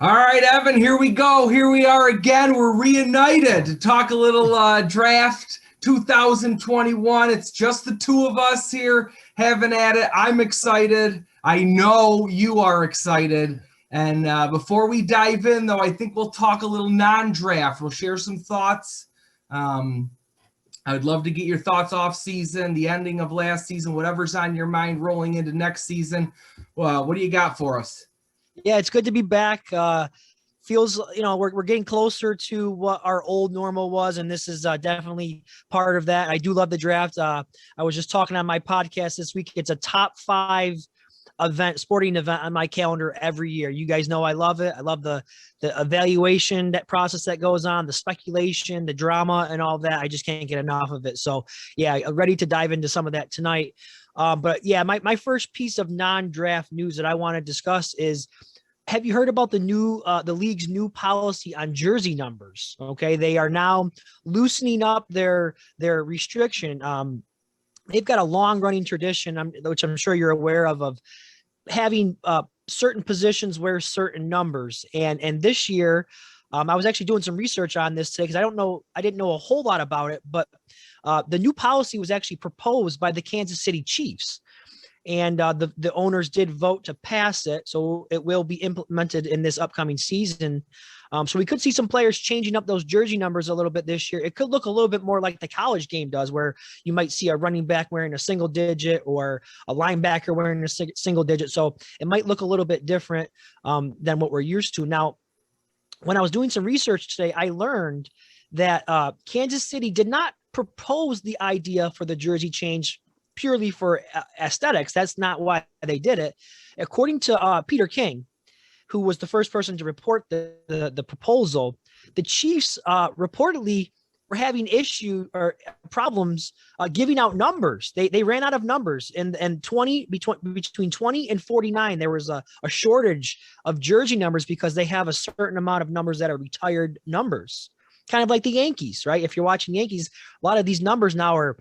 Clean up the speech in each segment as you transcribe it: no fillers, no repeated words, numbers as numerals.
All right, Evan, here we go. Here we are again. We're reunited to talk a little draft 2021. It's just the two of us here having at it. I'm excited. I know you are excited. And before we dive in, though, I think we'll talk a little non-draft. We'll share some thoughts. I would love to get your thoughts off season, the ending of last season, whatever's on your mind rolling into next season. Well, what do you got for us? Yeah, it's good to be back. Feels, we're getting closer to what our old normal was, and this is definitely part of that. I do love the draft. I was just talking on my podcast this week. It's a top 5 sporting event on my calendar every year. You guys know I love it. I love the evaluation, that process that goes on, the speculation, the drama, and all that. I just can't get enough of it. So yeah, ready to dive into some of that tonight. But yeah, my first piece of non-draft news that I want to discuss is, have you heard about the league's new policy on jersey numbers? Okay, they are now loosening up their restriction. They've got a long running tradition, which I'm sure you're aware of having certain positions wear certain numbers. And this year, I was actually doing some research on this today because I didn't know a whole lot about it, but the new policy was actually proposed by the Kansas City Chiefs. And the owners did vote to pass it, so it will be implemented in this upcoming season. So we could see some players changing up those jersey numbers a little bit this year. It could look a little bit more like the college game does, where you might see a running back wearing a single digit or a linebacker wearing a single digit. So it might look a little bit different than what we're used to. Now, when I was doing some research today, I learned that Kansas City did not propose the idea for the jersey change purely for aesthetics. That's not why they did it. According to Peter King, who was the first person to report the proposal, the Chiefs reportedly were having issue or problems giving out numbers. They ran out of numbers, and between 20 and 49, there was a shortage of jersey numbers because they have a certain amount of numbers that are retired numbers. Kind of like the Yankees, right? If you're watching Yankees, a lot of these numbers now are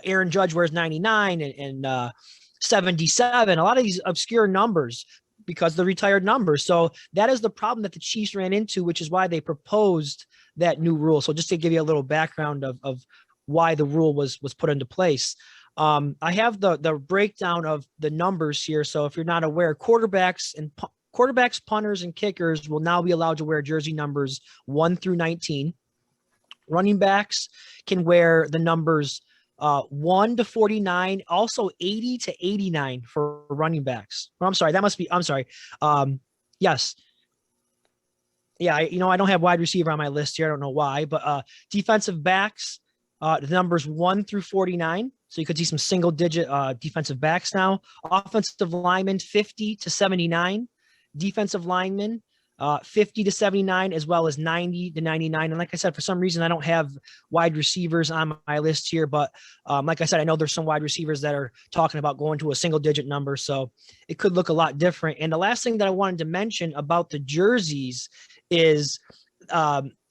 Aaron Judge wears 99 and 77, a lot of these obscure numbers because the retired numbers. So that is the problem that the Chiefs ran into, which is why they proposed that new rule. So just to give you a little background of why the rule was put into place. I have the breakdown of the numbers here. So if you're not aware, quarterbacks, punters, and kickers will now be allowed to wear jersey numbers 1 through 19. Running backs can wear the numbers 1 to 49, also 80 to 89 for running backs. Oh, I'm sorry. Yes. Yeah, I don't have wide receiver on my list here. I don't know why, but defensive backs, the numbers 1 through 49. So you could see some single digit defensive backs now. Offensive linemen, 50 to 79. Defensive linemen, 50 to 79, as well as 90 to 99. And like I said, for some reason, I don't have wide receivers on my list here, but like I said, I know there's some wide receivers that are talking about going to a single digit number. So it could look a lot different. And the last thing that I wanted to mention about the jerseys is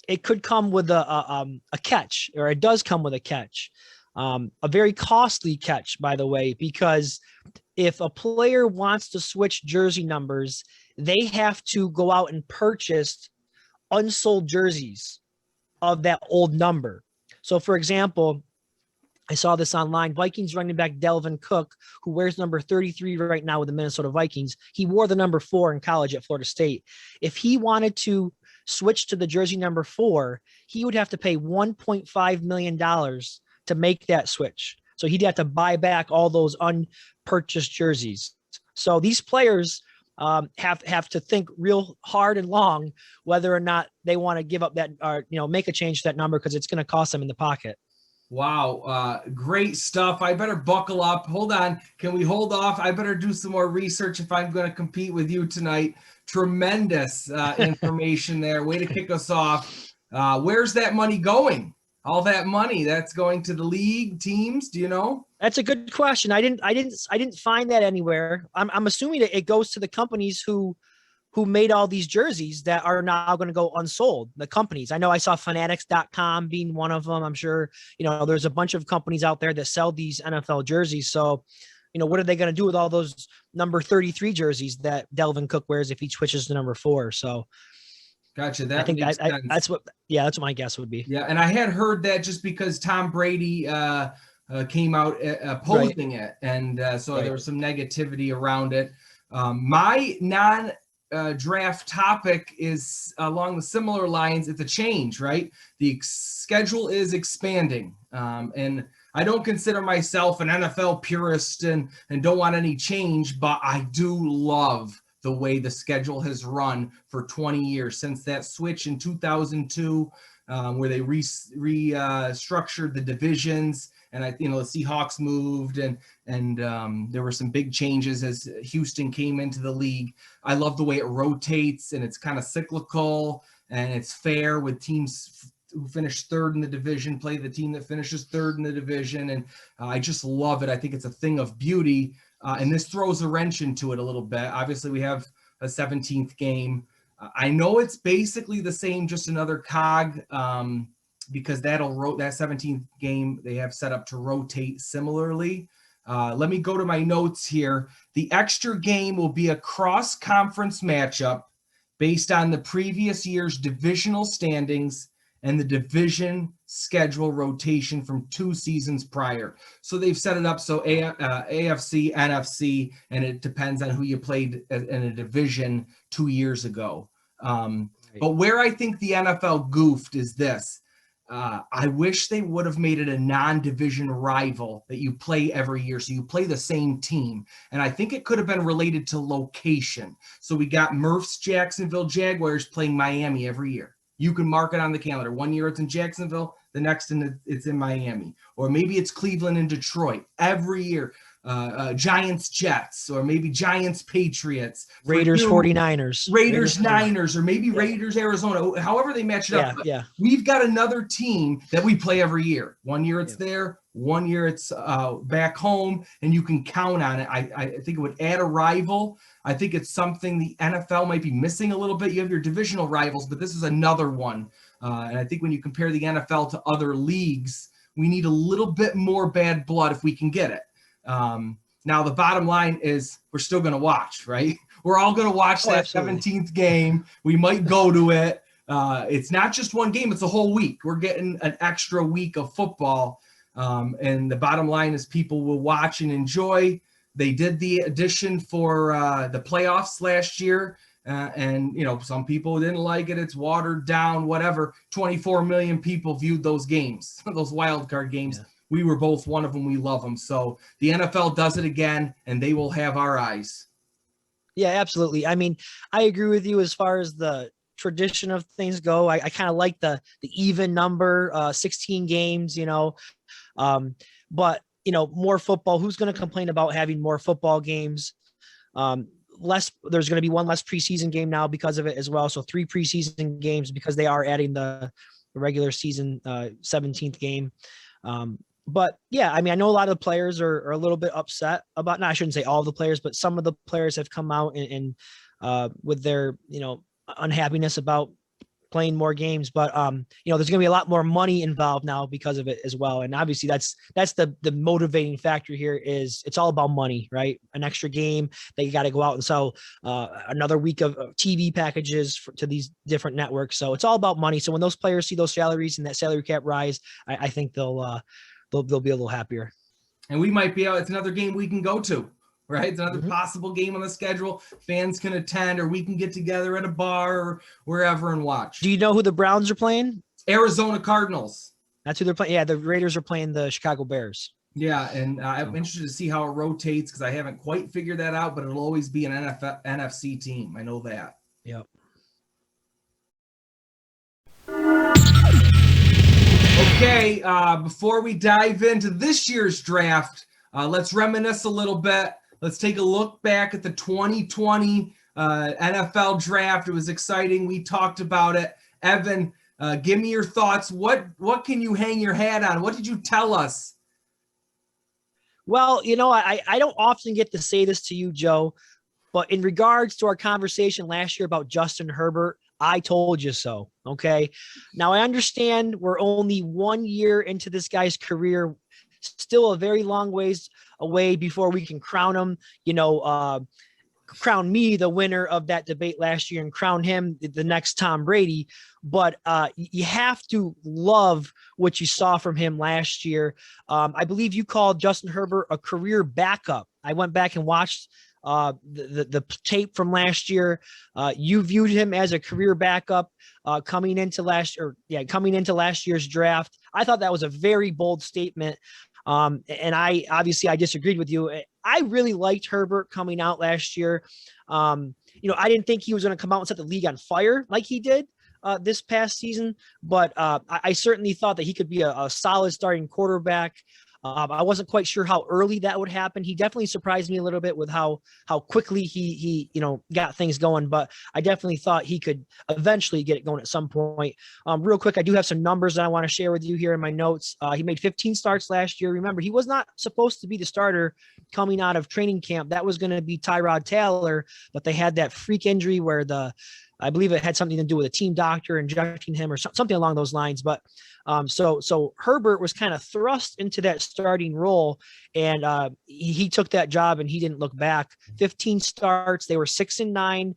it could come with a catch, or it does come with a catch. A very costly catch, by the way, because if a player wants to switch jersey numbers, they have to go out and purchase unsold jerseys of that old number. So, for example, I saw this online. Vikings running back Delvin Cook, who wears number 33 right now with the Minnesota Vikings, he wore the number 4 in college at Florida State. If he wanted to switch to the jersey number 4, he would have to pay $1.5 million to make that switch. So he'd have to buy back all those unpurchased jerseys. So these players have to think real hard and long whether or not they want to give up that, or make a change to that number, because it's going to cost them in the pocket. Wow, great stuff. I better buckle up. Hold on. Can we hold off? I better do some more research if I'm going to compete with you tonight. Tremendous information there. Way to kick us off. Where's that money going? All that money that's going to the league teams? Do you know? That's a good question. I didn't find that anywhere. I'm assuming that it goes to the companies who made all these jerseys that are now going to go unsold. The companies. I know I saw Fanatics.com being one of them. I'm sure, there's a bunch of companies out there that sell these NFL jerseys. So what are they going to do with all those number 33 jerseys that Delvin Cook wears if he switches to number 4? So Gotcha. I That think makes sense. that's what my guess would be. Yeah, and I had heard that just because Tom Brady came out opposing it, and so there was some negativity around it. My non-draft topic is along the similar lines. It's a change, right? The schedule is expanding, and I don't consider myself an NFL purist and don't want any change, but I do love the way the schedule has run for 20 years since that switch in 2002, where they restructured the divisions, and the Seahawks moved, and there were some big changes as Houston came into the league. I love the way it rotates, and it's kind of cyclical, and it's fair with teams who finish third in the division play the team that finishes third in the division, and I just love it. I think it's a thing of beauty. And this throws a wrench into it a little bit. Obviously, we have a 17th game. I know it's basically the same, just another cog, because that 17th game they have set up to rotate similarly. Let me go to my notes here. The extra game will be a cross-conference matchup based on the previous year's divisional standings and the division schedule rotation from 2 seasons prior. So they've set it up so AFC, NFC, and it depends on who you played in a division 2 years ago. But where I think the NFL goofed is this. I wish they would have made it a non-division rival that you play every year, so you play the same team. And I think it could have been related to location. So we got Murph's Jacksonville Jaguars playing Miami every year. You can mark it on the calendar. 1 year it's in Jacksonville, the next it's in Miami. Or maybe it's Cleveland and Detroit every year. Giants Jets, or maybe Giants Patriots. Raiders 49ers. Raiders Niners, or maybe Raiders Arizona. However they match it up. Yeah. We've got another team that we play every year. 1 year it's there, 1 year it's back home, and you can count on it. I think it would add a rival. I think it's something the NFL might be missing a little bit. You have your divisional rivals, but this is another one. And I think when you compare the NFL to other leagues, we need a little bit more bad blood if we can get it. Now, the bottom line is we're still going to watch, right? We're all going to watch that absolutely. 17th game. We might go to it. It's not just one game. It's a whole week. We're getting an extra week of football. And the bottom line is people will watch and enjoy. They did the addition for the playoffs last year. And, some people didn't like it. It's watered down, whatever. 24 million people viewed those games, those wild card games. Yeah. We were both one of them. We love them. So the NFL does it again, and they will have our eyes. Yeah, absolutely. I mean, I agree with you as far as the tradition of things go. I kind of like the even number, 16 games, but, more football. Who's going to complain about having more football games? There's going to be one less preseason game now because of it as well. So 3 preseason games because they are adding the regular season 17th game. But yeah, I mean, I know a lot of the players are a little bit upset about, I shouldn't say all the players, but some of the players have come out and with their, unhappiness about playing more games, but there's going to be a lot more money involved now because of it as well. And obviously that's the motivating factor here is it's all about money, right? An extra game, they got to go out and sell another week of TV packages to these different networks. So it's all about money. So when those players see those salaries and that salary cap rise, I think they'll be a little happier. And we might be out. It's another game we can go to, right? It's another possible game on the schedule. Fans can attend, or we can get together at a bar or wherever and watch. Do you know who the Browns are playing? Arizona Cardinals. That's who they're playing. Yeah, the Raiders are playing the Chicago Bears. Yeah, and I'm interested to see how it rotates because I haven't quite figured that out, but it'll always be an NFC team. I know that. Yep. Okay, before we dive into this year's draft, let's reminisce a little bit. Let's take a look back at the 2020 NFL draft. It was exciting. We talked about it. Evan, give me your thoughts. What can you hang your hat on? What did you tell us? Well, I don't often get to say this to you, Joe, but in regards to our conversation last year about Justin Herbert, I told you so. Okay. Now I understand we're only 1 year into this guy's career still a very long ways away before we can crown him, crown me the winner of that debate last year and crown him the next Tom Brady. But you have to love what you saw from him last year. I believe you called Justin Herbert a career backup. I went back and watched the tape from last year. You viewed him as a career backup coming into last year's draft. I thought that was a very bold statement. And I disagreed with you. I really liked Herbert coming out last year. I didn't think he was going to come out and set the league on fire like he did this past season, but I certainly thought that he could be a solid starting quarterback. I wasn't quite sure how early that would happen. He definitely surprised me a little bit with how quickly he got things going, but I definitely thought he could eventually get it going at some point. Real quick, I do have some numbers that I want to share with you here in my notes. He made 15 starts last year. Remember, he was not supposed to be the starter coming out of training camp. That was going to be Tyrod Taylor, but they had that freak injury where I believe it had something to do with a team doctor injecting him or something along those lines. But so Herbert was kind of thrust into that starting role, and he took that job and he didn't look back. 15 starts. They were 6-9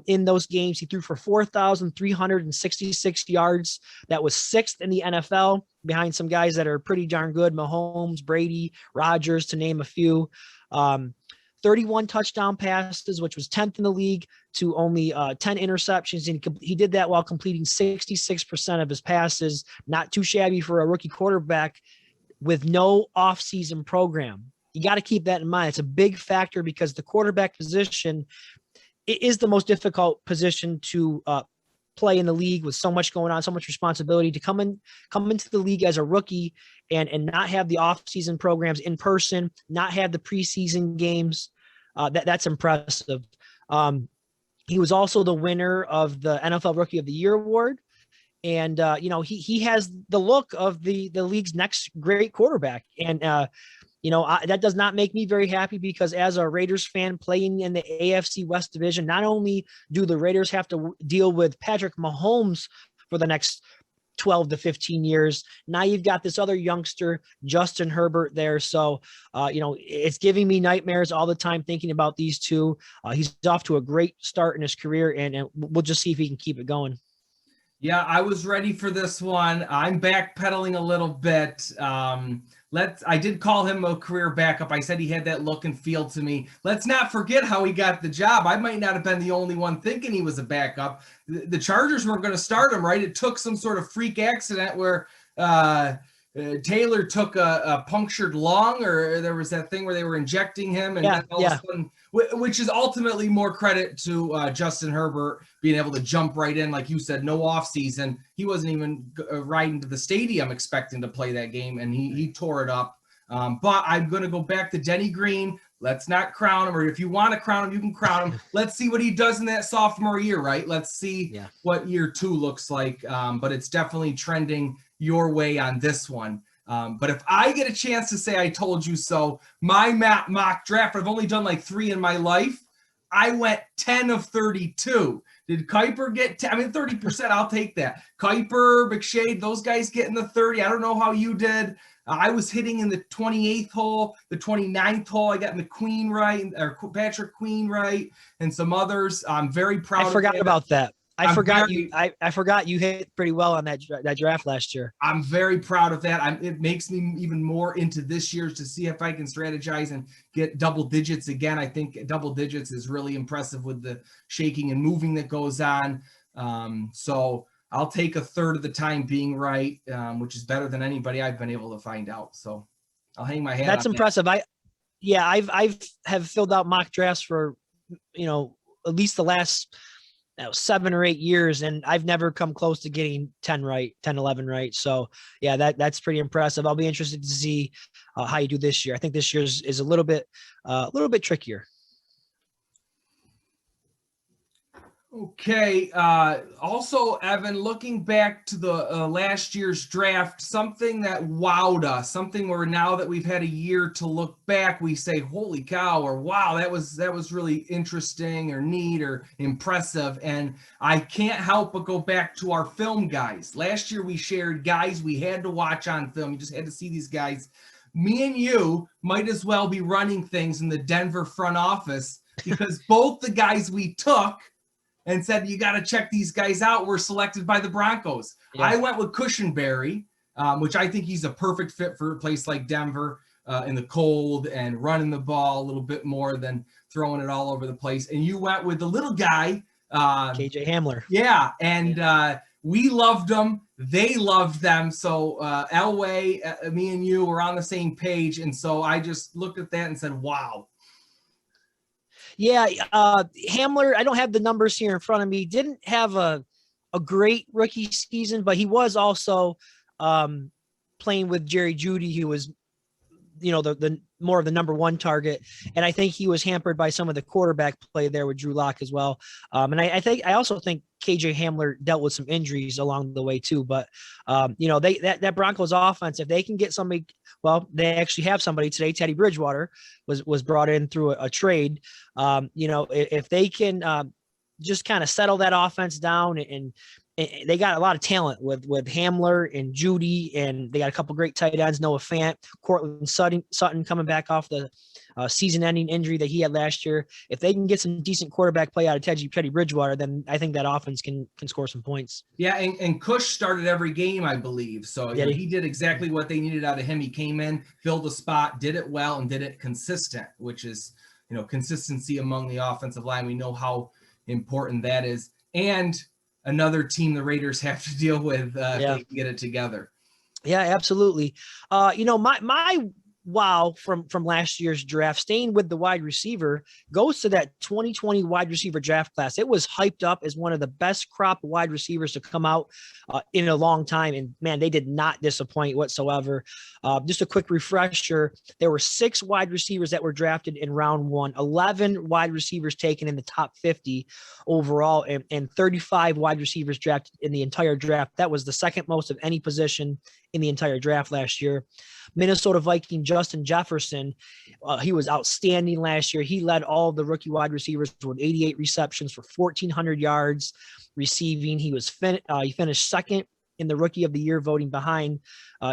in those games. He threw for 4,366 yards. That was 6th in the NFL behind some guys that are pretty darn good. Mahomes, Brady, Rodgers, to name a few. 31 touchdown passes, which was 10th in the league, to only 10 interceptions. And he did that while completing 66% of his passes. Not too shabby for a rookie quarterback with no offseason program. You got to keep that in mind. It's a big factor because the quarterback position is the most difficult position to play in the league with so much going on, so much responsibility. To come into the league as a rookie and not have the offseason programs in person, not have the preseason games. That's impressive. He was also the winner of the NFL Rookie of the Year award. And, he has the look of the league's next great quarterback. And, that does not make me very happy because as a Raiders fan playing in the AFC West division, not only do the Raiders have to deal with Patrick Mahomes for the next 12 to 15 years. Now you've got this other youngster, Justin Herbert, there. So, it's giving me nightmares all the time thinking about these two. He's off to a great start in his career, and we'll just see if he can keep it going. Yeah, I was ready for this one. I'm backpedaling a little bit. I did call him a career backup. I said he had that look and feel to me. Let's not forget how he got the job. I might not have been the only one thinking he was a backup. The Chargers weren't going to start him, right? It took some sort of freak accident where Taylor took a punctured lung, or there was that thing where they were injecting him, and then all of a sudden, which is ultimately more credit to Justin Herbert being able to jump right in, like you said, no off season. He wasn't even riding to the stadium expecting to play that game, and he tore it up. But I'm going to go back to Denny Green. Let's not crown him, or if you want to crown him, you can crown him. Let's see what he does in that sophomore year, right? Let's see what year 2 looks like. But it's definitely trending your way on this one. But if I get a chance to say I told you so, my mock draft, I've only done like 3 in my life. I went 10 of 32. Did Kuiper get 30%? I'll take that. Kuiper, McShade, those guys get in the 30. I don't know how you did. I was hitting in the 28th hole, the 29th hole. I got McQueen right, or Patrick Queen right, and some others. I'm very proud. I forgot about that. I forgot you hit pretty well on that draft last year. I'm very proud of that. It makes me even more into this year's to see if I can strategize and get double digits again. I think double digits is really impressive with the shaking and moving that goes on. So I'll take a third of the time being right, which is better than anybody I've been able to find out. So I'll hang my hat. That's impressive. That. I've filled out mock drafts for, at least the last 7 or 8 years, and I've never come close to getting 10, 11 right. So yeah, that's pretty impressive. I'll be interested to see how you do this year. I think this year's is a little bit trickier. Okay. Also, Evan, looking back to the last year's draft, something that wowed us, something where now that we've had a year to look back, we say, holy cow, or wow, that was really interesting or neat or impressive. And I can't help but go back to our film guys. Last year, we shared guys we had to watch on film. You just had to see these guys. me and you might as well be running things in the Denver front office because both the guys we took and said, you got to check these guys out, were selected by the Broncos. Yeah. I went with Cushenberry, which I think he's a perfect fit for a place like Denver in the cold and running the ball a little bit more than throwing it all over the place. And you went with the little guy. KJ Hamler. Yeah, and we loved them. They loved them. So Elway, me and you were on the same page. And so I just looked at that and said, wow. Yeah, Hamler, I don't have the numbers here in front of me. Didn't have a great rookie season, but he was also playing with Jerry Jeudy, who was, the more of the number one target. And I think he was hampered by some of the quarterback play there with Drew Lock as well. And I also think KJ Hamler dealt with some injuries along the way too. But that Broncos offense, if they can get somebody, well, they actually have somebody today. Teddy Bridgewater was brought in through a trade. If they can just kind of settle that offense down and they got a lot of talent with Hamler and Jeudy, and they got a couple great tight ends, Noah Fant, Cortland Sutton coming back off the season-ending injury that he had last year. If they can get some decent quarterback play out of Teddy Bridgewater, then I think that offense can score some points. Yeah, and Cush started every game, I believe. So he did exactly what they needed out of him. He came in, filled a spot, did it well, and did it consistent, which is, consistency among the offensive line. We know how important that is. And another team the Raiders have to deal with if they can get it together. Yeah, absolutely. My wow from last year's draft, staying with the wide receiver, goes to that 2020 wide receiver draft class. It was hyped up as one of the best crop wide receivers to come out in a long time. And man, they did not disappoint whatsoever. Just a quick refresher. There were 6 wide receivers that were drafted in round 1, 11 wide receivers taken in the top 50 overall, and 35 wide receivers drafted in the entire draft. That was the second most of any position in the entire draft last year. Minnesota Viking Justin Jefferson, he was outstanding last year. He led all the rookie wide receivers with 88 receptions for 1,400 yards receiving. He finished second in the Rookie of the Year voting behind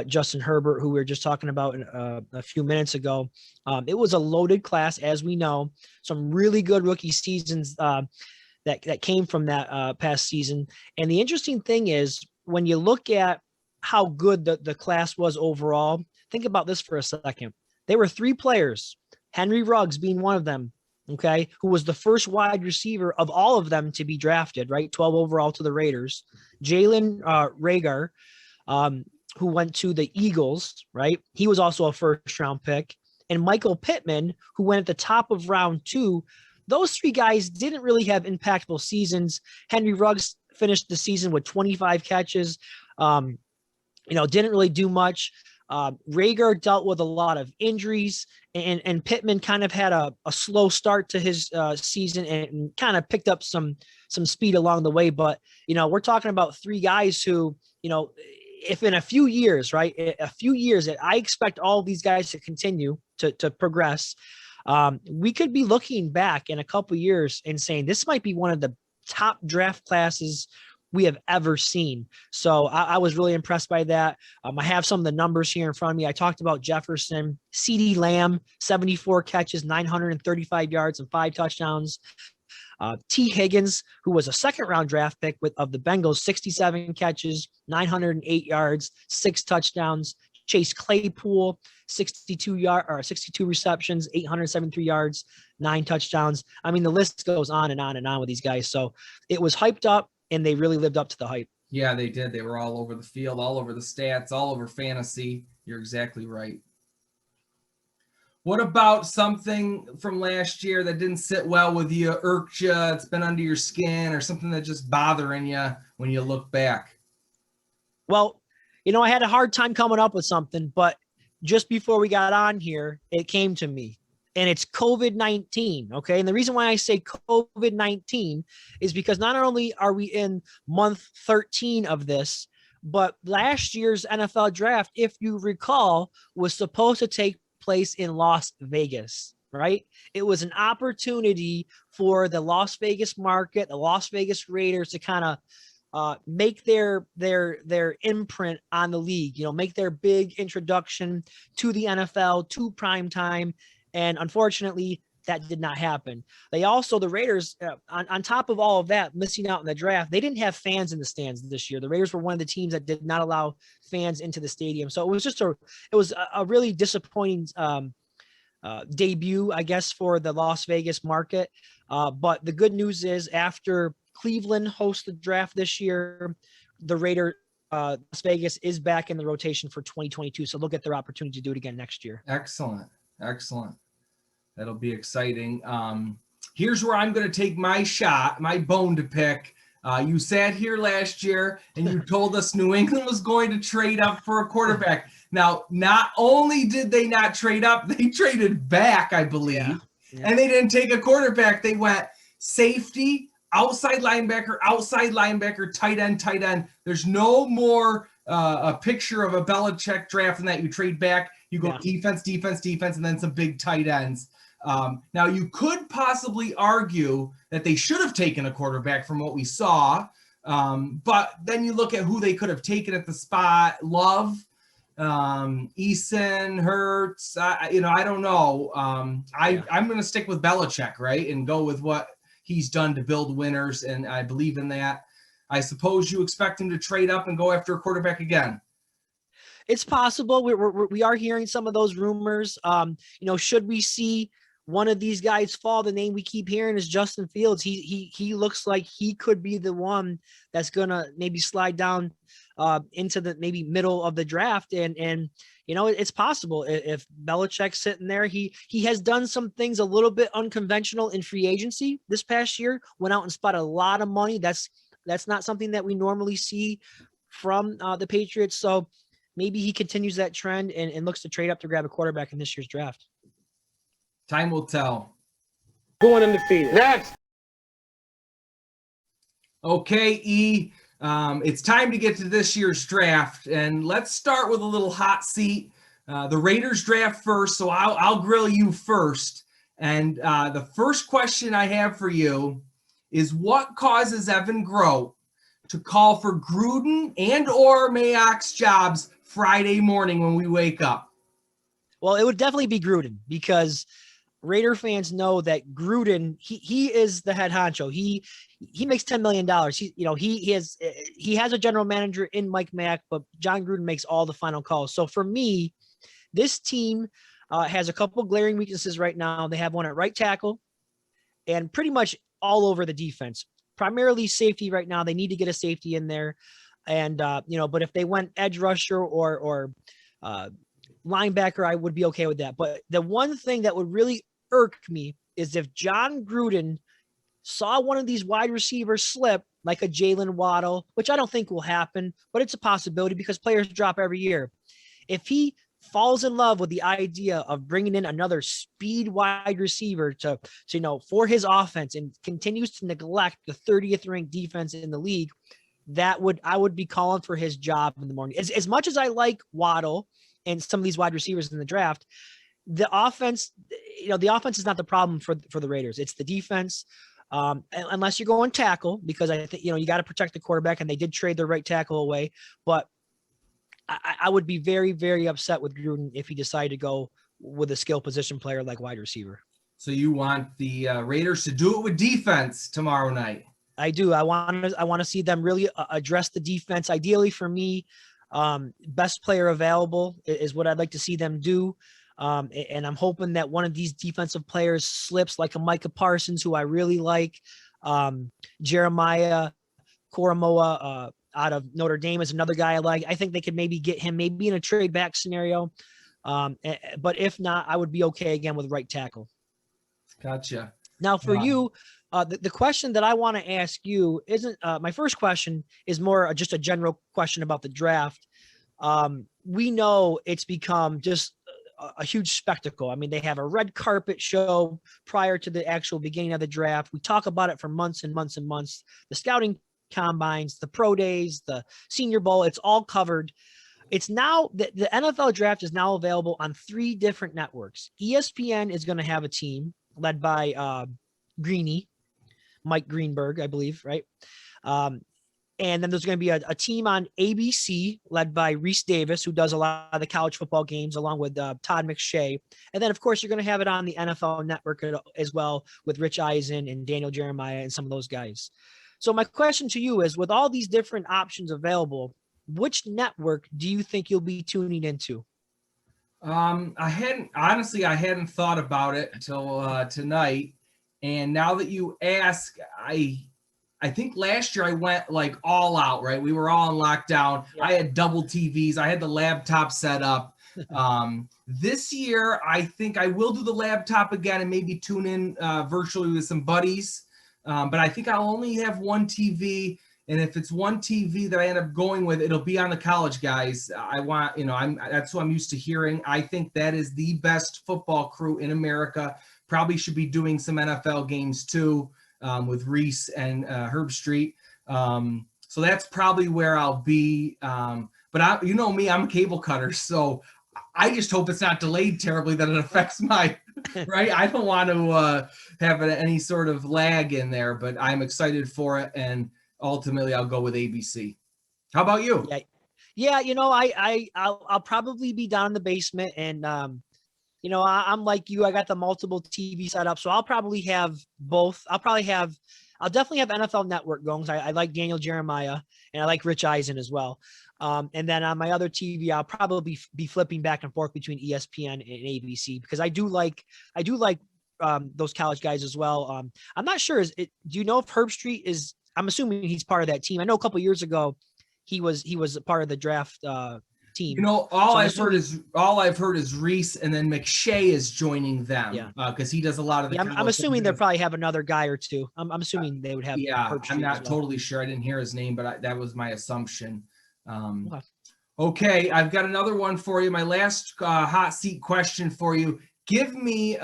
Justin Herbert, who we were just talking about a few minutes ago. It was a loaded class, as we know. Some really good rookie seasons that came from that past season. And the interesting thing is, when you look at how good the class was overall, think about this for a second. There were 3 players, Henry Ruggs being one of them, okay, who was the first wide receiver of all of them to be drafted, right? 12 overall to the Raiders. Jalen Reagor, who went to the Eagles, right? He was also a first-round pick. And Michael Pittman, who went at the top of round 2. Those 3 guys didn't really have impactful seasons. Henry Ruggs finished the season with 25 catches. Didn't really do much. Reagor dealt with a lot of injuries, and Pittman kind of had a slow start to his season and kind of picked up some speed along the way. But, we're talking about 3 guys who, if in a few years, right, I expect all these guys to continue to progress. We could be looking back in a couple of years and saying this might be one of the top draft classes we have ever seen. So I was really impressed by that. I have some of the numbers here in front of me. I talked about Jefferson. CeeDee Lamb, 74 catches, 935 yards, and 5 touchdowns. T. Higgins, who was a second-round draft pick of the Bengals, 67 catches, 908 yards, 6 touchdowns. Chase Claypool, 62 receptions, 873 yards, 9 touchdowns. I mean, the list goes on and on and on with these guys. So it was hyped up, and they really lived up to the hype. Yeah, they did. They were all over the field, all over the stats, all over fantasy. You're exactly right. What about something from last year that didn't sit well with you, irked you, it's been under your skin, or something that's just bothering you when you look back? Well, I had a hard time coming up with something, but just before we got on here, it came to me. And it's COVID-19, okay? And the reason why I say COVID-19 is because not only are we in month 13 of this, but last year's NFL draft, if you recall, was supposed to take place in Las Vegas, right? It was an opportunity for the Las Vegas market, the Las Vegas Raiders to kind of make their imprint on the league, make their big introduction to the NFL, to prime time. And unfortunately, that did not happen. The Raiders, on top of all of that, missing out in the draft, they didn't have fans in the stands this year. The Raiders were one of the teams that did not allow fans into the stadium. So it was a really disappointing debut, I guess, for the Las Vegas market. But the good news is, after Cleveland hosts the draft this year, the Las Vegas is back in the rotation for 2022. So they'll get their opportunity to do it again next year. Excellent. That'll be exciting. Here's where I'm going to take my shot, my bone to pick. You sat here last year and you told us New England was going to trade up for a quarterback. Now, not only did they not trade up, they traded back, I believe, and they didn't take a quarterback. They went safety, outside linebacker, tight end. There's no more a picture of a Belichick draft than that. You trade back, you go defense, and then some big tight ends. Now, you could possibly argue that they should have taken a quarterback from what we saw, but then you look at who they could have taken at the spot. Love, Eason, Hurts, I don't know. I'm going to stick with Belichick, right, and go with what he's done to build winners, and I believe in that. I suppose you expect him to trade up and go after a quarterback again. It's possible. We are hearing some of those rumors. Should we see one of these guys fall, the name we keep hearing is Justin Fields. He looks like he could be the one that's gonna maybe slide down into the maybe middle of the draft. And it's possible if Belichick's sitting there. He has done some things a little bit unconventional in free agency this past year. Went out and spent a lot of money. That's not something that we normally see from the Patriots. So maybe he continues that trend and looks to trade up to grab a quarterback in this year's draft. Time will tell. Going undefeated. Next. Okay, E. It's time to get to this year's draft, and let's start with a little hot seat. The Raiders draft first, so I'll grill you first. And the first question I have for you is, what causes Evan Grote to call for Gruden and or Mayock's jobs Friday morning when we wake up? Well, it would definitely be Gruden, because Raider fans know that Gruden, he is the head honcho. He makes $10 million. He has a general manager in Mike Mayock, but John Gruden makes all the final calls. So for me, this team has a couple glaring weaknesses right now. They have one at right tackle and pretty much all over the defense, primarily safety right now. They need to get a safety in there. And, but if they went edge rusher or linebacker, I would be okay with that. But the one thing that would really irk me is if John Gruden saw one of these wide receivers slip, like a Jalen Waddle, which I don't think will happen, but it's a possibility because players drop every year. If he falls in love with the idea of bringing in another speed wide receiver to for his offense and continues to neglect the 30th ranked defense in the league, I would be calling for his job in the morning. As much as I like Waddle and some of these wide receivers in the draft, the offense is not the problem for the Raiders. It's the defense. Unless you're going tackle, because I think, you got to protect the quarterback, and they did trade their right tackle away. But I would be very, very upset with Gruden if he decided to go with a skill position player like wide receiver. So you want the Raiders to do it with defense tomorrow night? I do. I want to see them really address the defense. Ideally for me, best player available is what I'd like to see them do. And I'm hoping that one of these defensive players slips, like a Micah Parsons, who I really like. Jeremiah Koromoa out of Notre Dame is another guy I like. I think they could maybe get him maybe in a trade back scenario. But if not, I would be okay again with right tackle. Gotcha. Now for you, the question that I want to ask you isn't my first question is more just a general question about the draft. We know it's become just a huge spectacle. I mean, they have a red carpet show prior to the actual beginning of the draft. We talk about it for months and months and months. The scouting combines, the pro days, the Senior Bowl, it's all covered. It's now the NFL draft is now available on 3 different networks. ESPN is going to have a team led by Mike Greenberg, I believe, right? And then there's going to be a team on ABC led by Reese Davis, who does a lot of the college football games along with Todd McShay. And then, of course, you're going to have it on the NFL Network as well with Rich Eisen and Daniel Jeremiah and some of those guys. So my question to you is, with all these different options available, which network do you think you'll be tuning into? I hadn't thought about it until tonight. And now that you ask, I think last year I went like all out, right? We were all in lockdown. Yeah. I had double TVs. I had the laptop set up. This year, I think I will do the laptop again and maybe tune in virtually with some buddies. But I think I'll only have one TV. And if it's one TV that I end up going with, it'll be on the college guys. That's who I'm used to hearing. I think that is the best football crew in America. Probably should be doing some NFL games too. With Reese and Herb Street. So that's probably where I'll be. But you know me, I'm a cable cutter. So I just hope it's not delayed terribly that it affects my, right? I don't want to have any sort of lag in there, but I'm excited for it. And ultimately I'll go with ABC. How about you? Yeah. I'll probably be down in the basement and, I'm like you. I got the multiple TV set up, so I'll probably have both. I'll definitely have NFL Network going. I like Daniel Jeremiah and I like Rich Eisen as well. And then on my other TV, I'll probably be flipping back and forth between ESPN and ABC because I do like those college guys as well. I'm not sure. Do you know if Herb Street is? I'm assuming he's part of that team. I know a couple of years ago he was a part of the draft team. All I've heard is Reese, and then McShay is joining them because he does a lot of the. I'm assuming they'll probably have another guy or two. I'm assuming they would have. I'm not totally sure. I didn't hear his name, but that was my assumption. Okay, I've got another one for you. My last hot seat question for you. Give me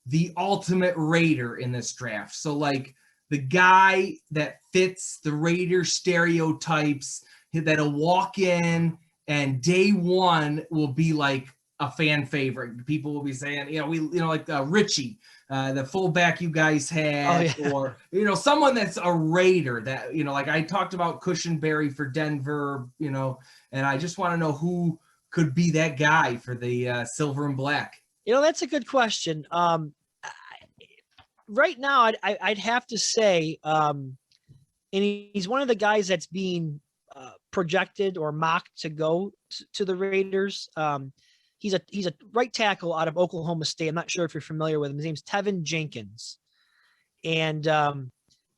the ultimate Raider in this draft. So like the guy that fits the Raider stereotypes, that'll walk in. And day one will be like a fan favorite. People will be saying, like Richie, the fullback you guys had, or, someone that's a Raider that, like I talked about Cushenberry for Denver, and I just want to know who could be that guy for the silver and black. That's a good question. Right now, I'd have to say, and he's one of the guys that's being projected or mocked to go to the Raiders. He's a right tackle out of Oklahoma State. I'm not sure if you're familiar with him. His name's Tevin Jenkins. And,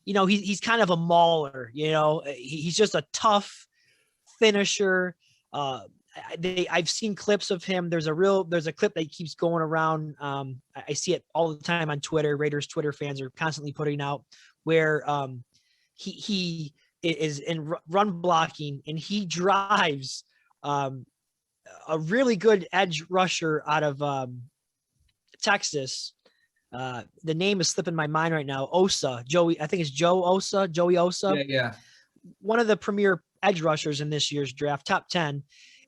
he's kind of a mauler, he's just a tough finisher. I've seen clips of him. There's a clip that keeps going around. I see it all the time on Twitter. Raiders Twitter fans are constantly putting out where he is in run blocking and he drives a really good edge rusher out of Texas. The name is slipping my mind right now. Joey Osa. Yeah. One of the premier edge rushers in this year's draft, top 10.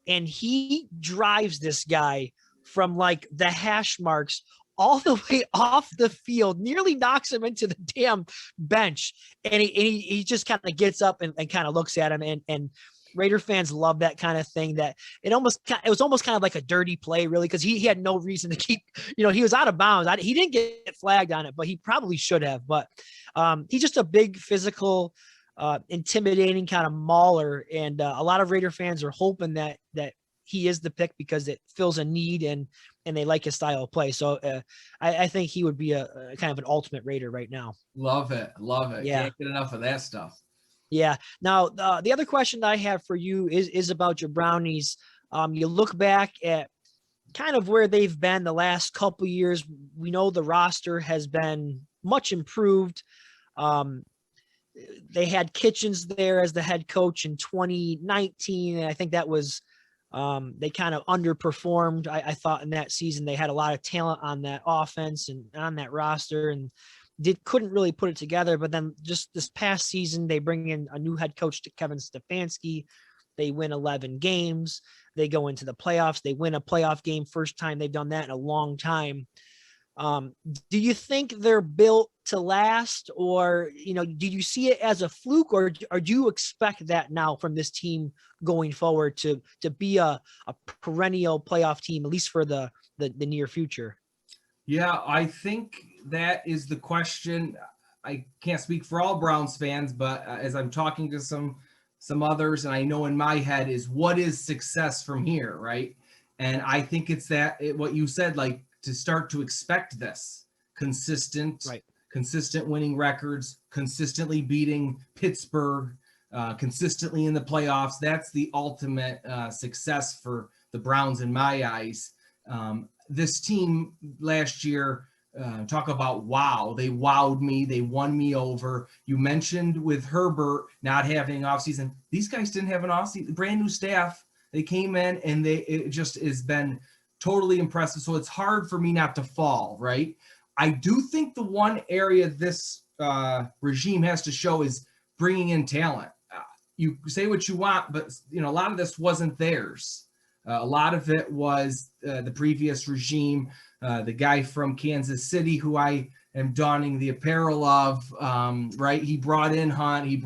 And he drives this guy from like the hash marks all the way off the field, nearly knocks him into the damn bench. And he just kind of gets up and kind of looks at him. And Raider fans love that kind of thing. That it was almost kind of like a dirty play, really, because he had no reason to keep, he was out of bounds. He didn't get flagged on it, but he probably should have. But he's just a big physical, intimidating kind of mauler. And a lot of Raider fans are hoping that he is the pick because it fills a need and they like his style of play. So I think he would be a kind of an ultimate Raider right now. Love it. Yeah. Can't get enough of that stuff. Yeah. Now, the other question I have for you is about your Brownies. You look back at kind of where they've been the last couple of years. We know the roster has been much improved. They had Kitchens there as the head coach in 2019. And I think that was, they kind of underperformed. I thought in that season, they had a lot of talent on that offense and on that roster and couldn't really put it together. But then just this past season, they bring in a new head coach, Kevin Stefanski. They win 11 games. They go into the playoffs. They win a playoff game. First time they've done that in a long time. Do you think they're built to last, or, do you see it as a fluke, or do you expect that now from this team going forward to be a perennial playoff team, at least for the near future? Yeah, I think that is the question. I can't speak for all Browns fans, but as I'm talking to some others, and I know in my head is what is success from here, right? And I think it's what you said, like to start to expect this consistent, Right. consistent winning records, consistently beating Pittsburgh, consistently in the playoffs. That's the ultimate success for the Browns in my eyes. This team last year, talk about wow. They wowed me. They won me over. You mentioned with Herbert not having offseason. These guys didn't have an offseason. Brand new staff. They came in and it just has been totally impressive. So it's hard for me not to fall, right? I do think the one area this regime has to show is bringing in talent. You say what you want, but a lot of this wasn't theirs. A lot of it was the previous regime, the guy from Kansas City who I am donning the apparel of, right? He brought in Hunt. He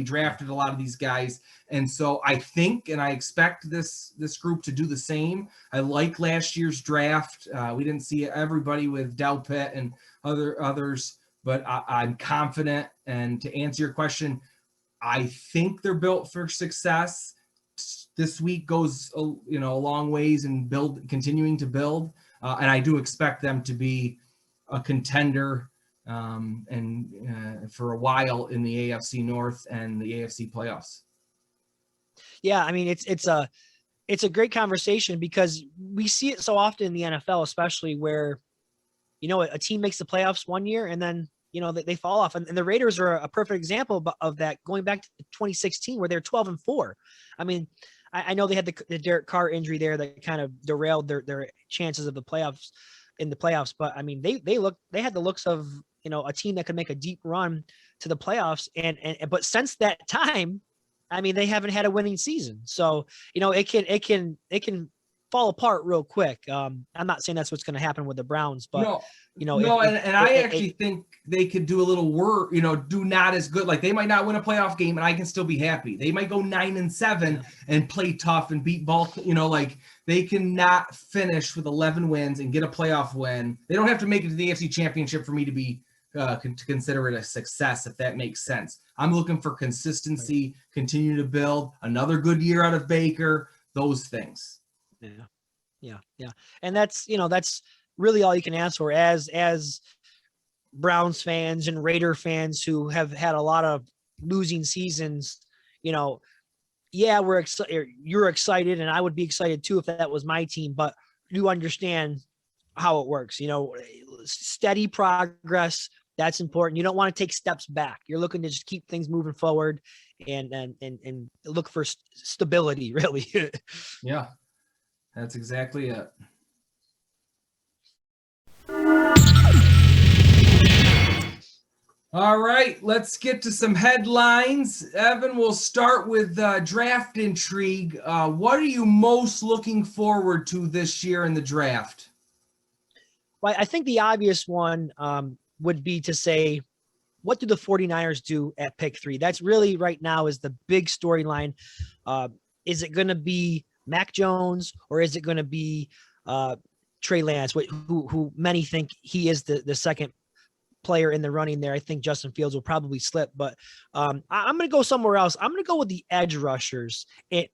drafted a lot of these guys. And so I think, and I expect this group to do the same. I like last year's draft. We didn't see everybody with Delpit and others, but I'm confident. And to answer your question, I think they're built for success. This week goes, a long ways in continuing to build. And I do expect them to be a contender and for a while in the AFC North and the AFC playoffs. Yeah, I mean, it's a great conversation because we see it so often in the NFL, especially where, a team makes the playoffs one year and then, they fall off. And the Raiders are a perfect example of that, going back to 2016 where they're 12-4. I mean, I know they had the Derek Carr injury there that kind of derailed their chances of the playoffs in the playoffs. But I mean, they had the looks of, a team that could make a deep run to the playoffs. But since that time, I mean, they haven't had a winning season. So, it can fall apart real quick. I'm not saying that's what's going to happen with the Browns, but I actually think they could do a little work, do not as good. Like they might not win a playoff game and I can still be happy. They might go 9-7 and play tough and beat Baltimore. Like they cannot finish with 11 wins and get a playoff win. They don't have to make it to the AFC Championship for me to be to consider it a success, if that makes sense. I'm looking for consistency, continue to build, another good year out of Baker, those things. Yeah. And that's really all you can ask for as Browns fans and Raider fans who have had a lot of losing seasons. Yeah, you're excited, and I would be excited too if that was my team, but you understand how it works. Steady progress, that's important. You don't want to take steps back. You're looking to just keep things moving forward and look for stability, really. Yeah, that's exactly it. All right, let's get to some headlines. Evan, we'll start with draft intrigue. What are you most looking forward to this year in the draft? Well, I think the obvious one would be to say, what do the 49ers do at pick 3? That's really right now is the big storyline. Is it going to be Mac Jones or is it going to be Trey Lance, who many think he is the second player in the running there? I think Justin Fields will probably slip, but I'm going to go somewhere else. I'm going to go with the edge rushers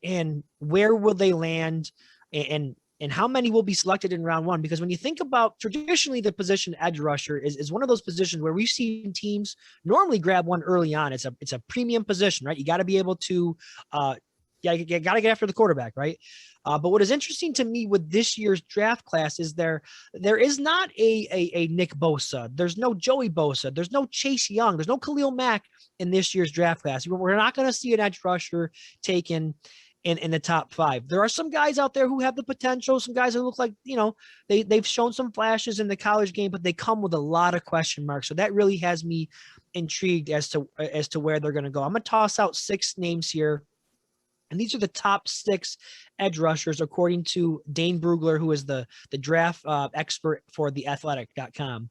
and where will they land and how many will be selected in round 1? Because when you think about traditionally the position edge rusher is one of those positions where we've seen teams normally grab one early on. It's a premium position, right? You got to be able to, you got to get after the quarterback, right? But what is interesting to me with this year's draft class is there is not a Nick Bosa. There's no Joey Bosa. There's no Chase Young. There's no Khalil Mack in this year's draft class. We're not going to see an edge rusher taken in the top 5. There are some guys out there who have the potential, some guys who look like, they've shown some flashes in the college game, but they come with a lot of question marks. So that really has me intrigued as to where they're going to go. I'm going to toss out 6 names here. And these are the top 6 edge rushers, according to Dane Brugler, who is the draft expert for theathletic.com.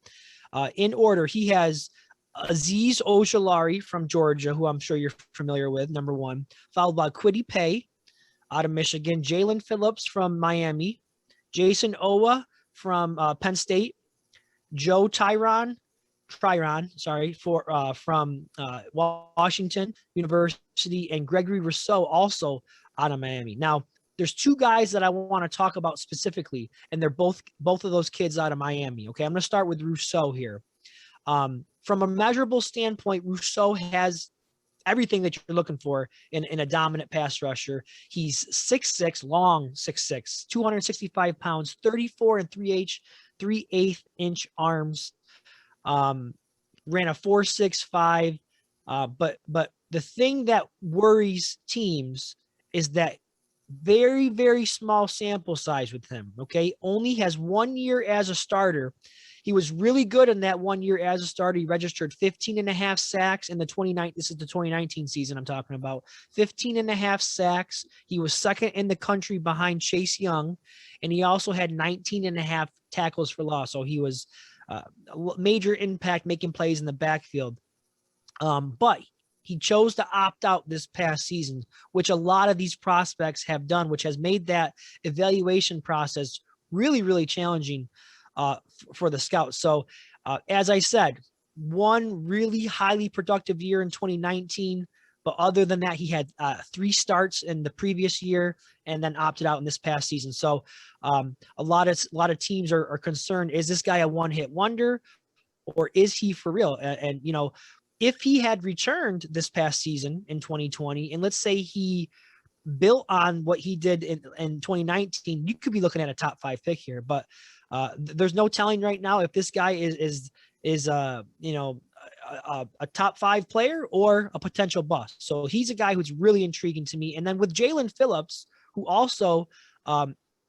In order, he has Azeez Ojulari from Georgia, who I'm sure you're familiar with, number 1, followed by Kwity Paye out of Michigan, Jalen Phillips from Miami, Jason Owa from Penn State, Joe Tryon, from Washington University, and Gregory Rousseau, also out of Miami. Now, there's 2 guys that I want to talk about specifically, and they're both of those kids out of Miami. Okay, I'm going to start with Rousseau here. From a measurable standpoint, Rousseau has everything that you're looking for in a dominant pass rusher. He's 6'6", long 6'6", 265 pounds, 34 and 3/8 inch arms. Ran a 4.65. But the thing that worries teams is that very, very small sample size with him. Okay. Only has 1 year as a starter. He was really good in that 1 year as a starter. He registered 15.5 sacks in the 2019 season I'm talking about. 15.5 sacks. He was second in the country behind Chase Young, and he also had 19.5 tackles for loss. So he was a major impact, making plays in the backfield. But he chose to opt out this past season, which a lot of these prospects have done, which has made that evaluation process really, really challenging for the scouts. So as I said, one really highly productive year in 2019, but other than that, he had 3 starts in the previous year and then opted out in this past season. So a lot of teams are concerned, is this guy a one-hit wonder, or is he for real? And you know, if he had returned this past season in 2020, and let's say he built on what he did in 2019, you could be looking at a top 5 pick here. But there's no telling right now if this guy is you know, a top 5 player or a potential bust. So he's a guy who's really intriguing to me. And then with Jalen Phillips, who also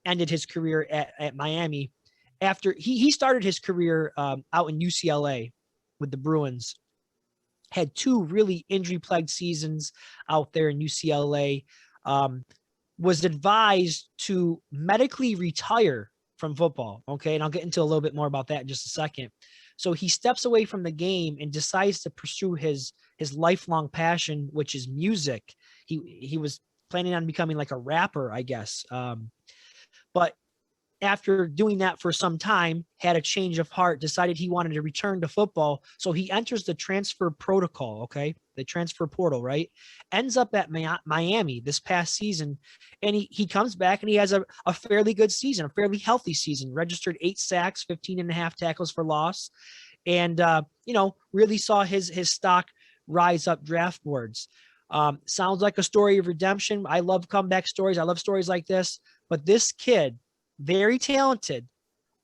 ended his career at Miami after he started his career out in UCLA with the Bruins. Had 2 really injury-plagued seasons out there in UCLA. Was advised to medically retire from football. Okay, and I'll get into a little bit more about that in just a second. So he steps away from the game and decides to pursue his lifelong passion, which is music. He was planning on becoming like a rapper, I guess. But after doing that for some time, had a change of heart, decided he wanted to return to football. So he enters the transfer protocol, okay? The transfer portal, right? Ends up at Miami this past season, and he comes back and he has a fairly good season, a fairly healthy season, registered 8 sacks, 15.5 tackles for loss, and, you know, really saw his stock rise up draft boards. Sounds like a story of redemption. I love comeback stories. I love stories like this, but this kid, very talented,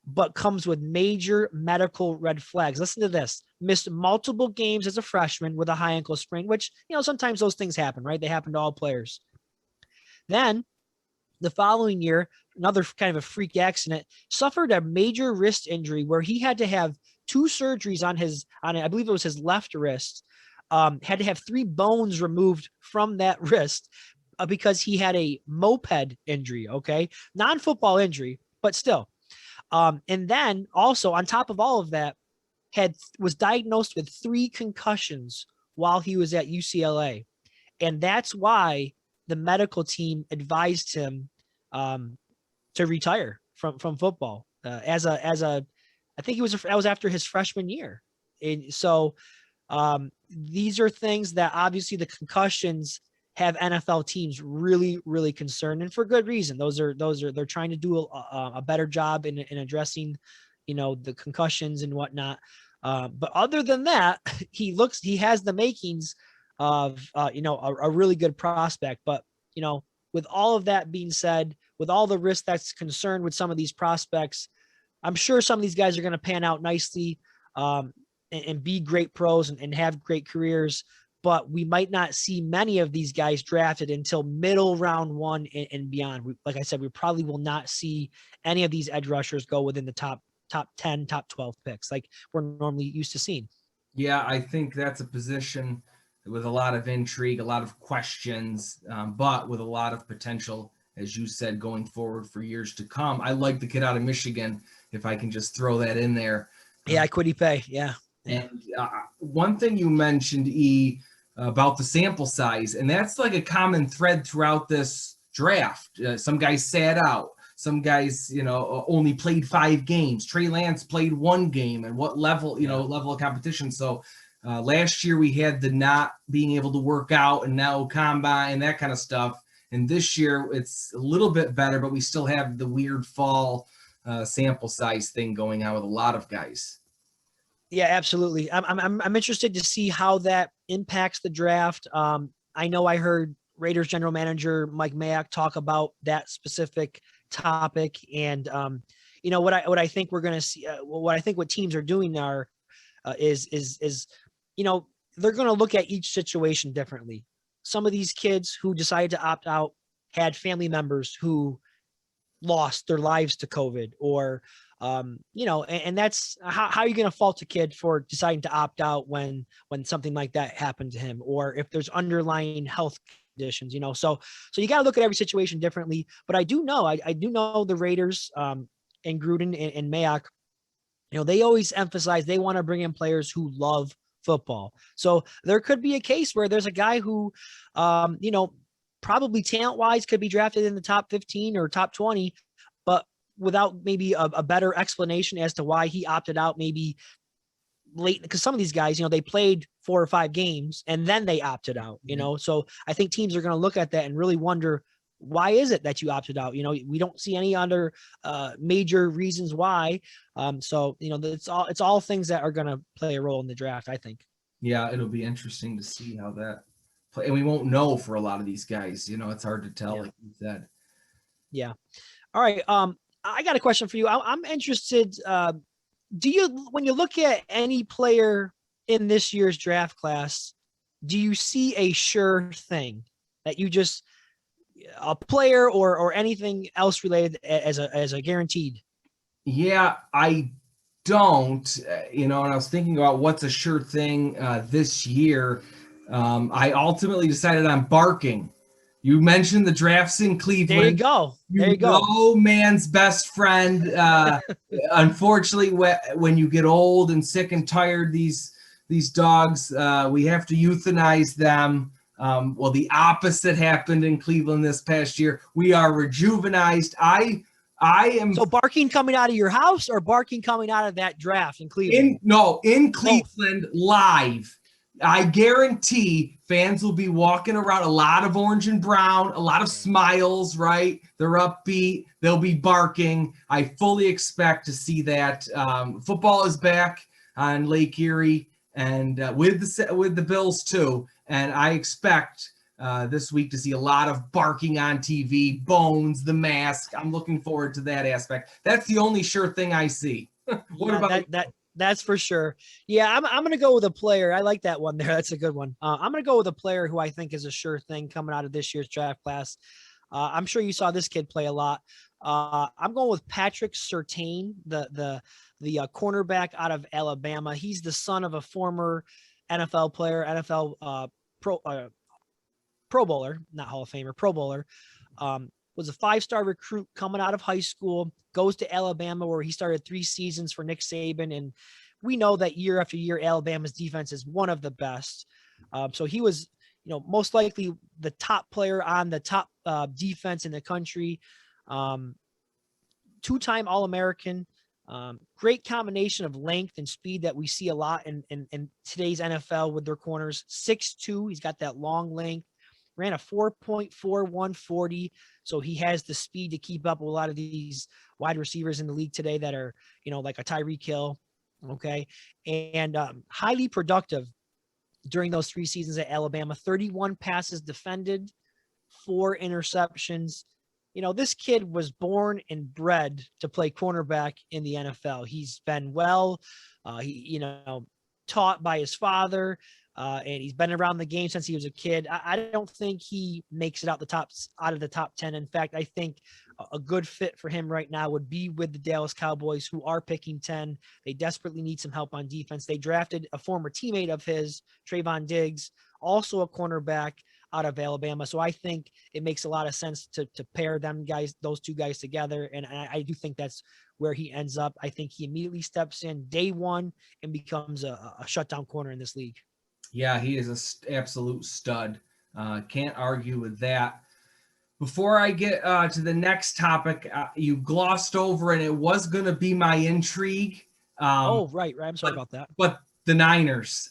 but comes with major medical red flags. Listen to this. Missed multiple games as a freshman with a high ankle sprain, which, you know, sometimes those things happen, right? They happen to all players. Then the following year, another kind of a freak accident, suffered a major wrist injury where he had to have 2 surgeries on I believe it was his left wrist. Had to have 3 bones removed from that wrist because he had a moped injury, okay? Non-football injury, but still. And then also on top of all of that, was diagnosed with 3 concussions while he was at UCLA. And that's why the medical team advised him to retire from football as a I think that was after his freshman year. And so these are things that obviously the concussions have NFL teams really, really concerned, and for good reason. They're trying to do a better job in addressing, you know, the concussions and whatnot. But other than that, he has the makings of, you know, a really good prospect. But, you know, with all of that being said, with all the risk that's concerned with some of these prospects, I'm sure some of these guys are going to pan out nicely and be great pros and have great careers. But we might not see many of these guys drafted until middle round 1 and beyond. Like I said, we probably will not see any of these edge rushers go within the top 10, top 12 picks like we're normally used to seeing. Yeah, I think that's a position with a lot of intrigue, a lot of questions, but with a lot of potential, as you said, going forward for years to come. I like the kid out of Michigan, if I can just throw that in there. Yeah, Quiddy Pay. Yeah. And one thing you mentioned, about the sample size, and that's like a common thread throughout this draft. Some guys sat out. Some guys, only played 5 games. Trey Lance played 1 game, and what level, level of competition. So last year we had the not being able to work out and now combine and that kind of stuff. And this year it's a little bit better, but we still have the weird fall sample size thing going on with a lot of guys. Yeah, absolutely. I'm interested to see how that impacts the draft. I know I heard Raiders general manager Mike Mayock talk about that specific topic, and what I think we're going to see, what I think what teams are doing are is they're going to look at each situation differently. Some of these kids who decided to opt out had family members who lost their lives to COVID, or and that's how you're going to fault a kid for deciding to opt out when something like that happened to him, or if there's underlying health conditions, so you got to look at every situation differently. But I do know the Raiders and Gruden and Mayock, they always emphasize they want to bring in players who love football. So there could be a case where there's a guy who, probably talent wise could be drafted in the top 15 or top 20, but without maybe a better explanation as to why he opted out maybe late, because some of these guys, they played 4 or 5 games and then they opted out, so I think teams are going to look at that and really wonder, why is it that you opted out? We don't see any other major reasons why. So it's all things that are going to play a role in the draft, I think. Yeah, it'll be interesting to see how that play, and we won't know for a lot of these guys. It's hard to tell, like you said. Yeah. All right. I got a question for you. I'm interested. When you look at any player in this year's draft class, do you see a sure thing that you just a player or anything else related as a guaranteed? Yeah, I don't, and I was thinking about what's a sure thing this year. I ultimately decided on barking. You mentioned the drafts in Cleveland. There you go. There you go. No man's best friend. Unfortunately, when you get old and sick and tired, these dogs, we have to euthanize them. Well, the opposite happened in Cleveland this past year. We are rejuvenized. I am. So barking coming out of your house or barking coming out of that draft in Cleveland? In Cleveland, live. I guarantee fans will be walking around, a lot of orange and brown, a lot of smiles, right? They're upbeat. They'll be barking. I fully expect to see that. Football is back on Lake Erie, and with the Bills too. And I expect this week to see a lot of barking on TV, Bones, the mask. I'm looking forward to that aspect. That's the only sure thing I see. What about that? That's for sure. Yeah, I'm going to go with a player. I like that one there. That's a good one. I'm going to go with a player who I think is a sure thing coming out of this year's draft class. I'm sure you saw this kid play a lot. I'm going with Patrick Surtain, the cornerback out of Alabama. He's the son of a former NFL player, NFL Pro Bowler, not Hall of Famer, Pro Bowler. Was a 5-star recruit coming out of high school, goes to Alabama where he started 3 seasons for Nick Saban. And we know that year after year, Alabama's defense is one of the best. So he was, most likely the top player on the top defense in the country. 2-time All-American. Great combination of length and speed that we see a lot in today's NFL with their corners. 6'2", he's got that long length. Ran a 4.41 40. So he has the speed to keep up with a lot of these wide receivers in the league today that are, like a Tyreek Hill. Okay. And highly productive during those 3 seasons at Alabama. 31 passes defended, 4 interceptions. This kid was born and bred to play cornerback in the NFL. He's been taught by his father. And he's been around the game since he was a kid. I don't think he makes it out of the top 10. In fact, I think a good fit for him right now would be with the Dallas Cowboys, who are picking 10. They desperately need some help on defense. They drafted a former teammate of his, Trayvon Diggs, also a cornerback out of Alabama. So I think it makes a lot of sense to pair those two guys together. And I do think that's where he ends up. I think he immediately steps in day one and becomes a shutdown corner in this league. Yeah, he is an absolute stud. Can't argue with that. Before I get to the next topic, you glossed over, and it was going to be my intrigue. Right. I'm sorry about that. But the Niners,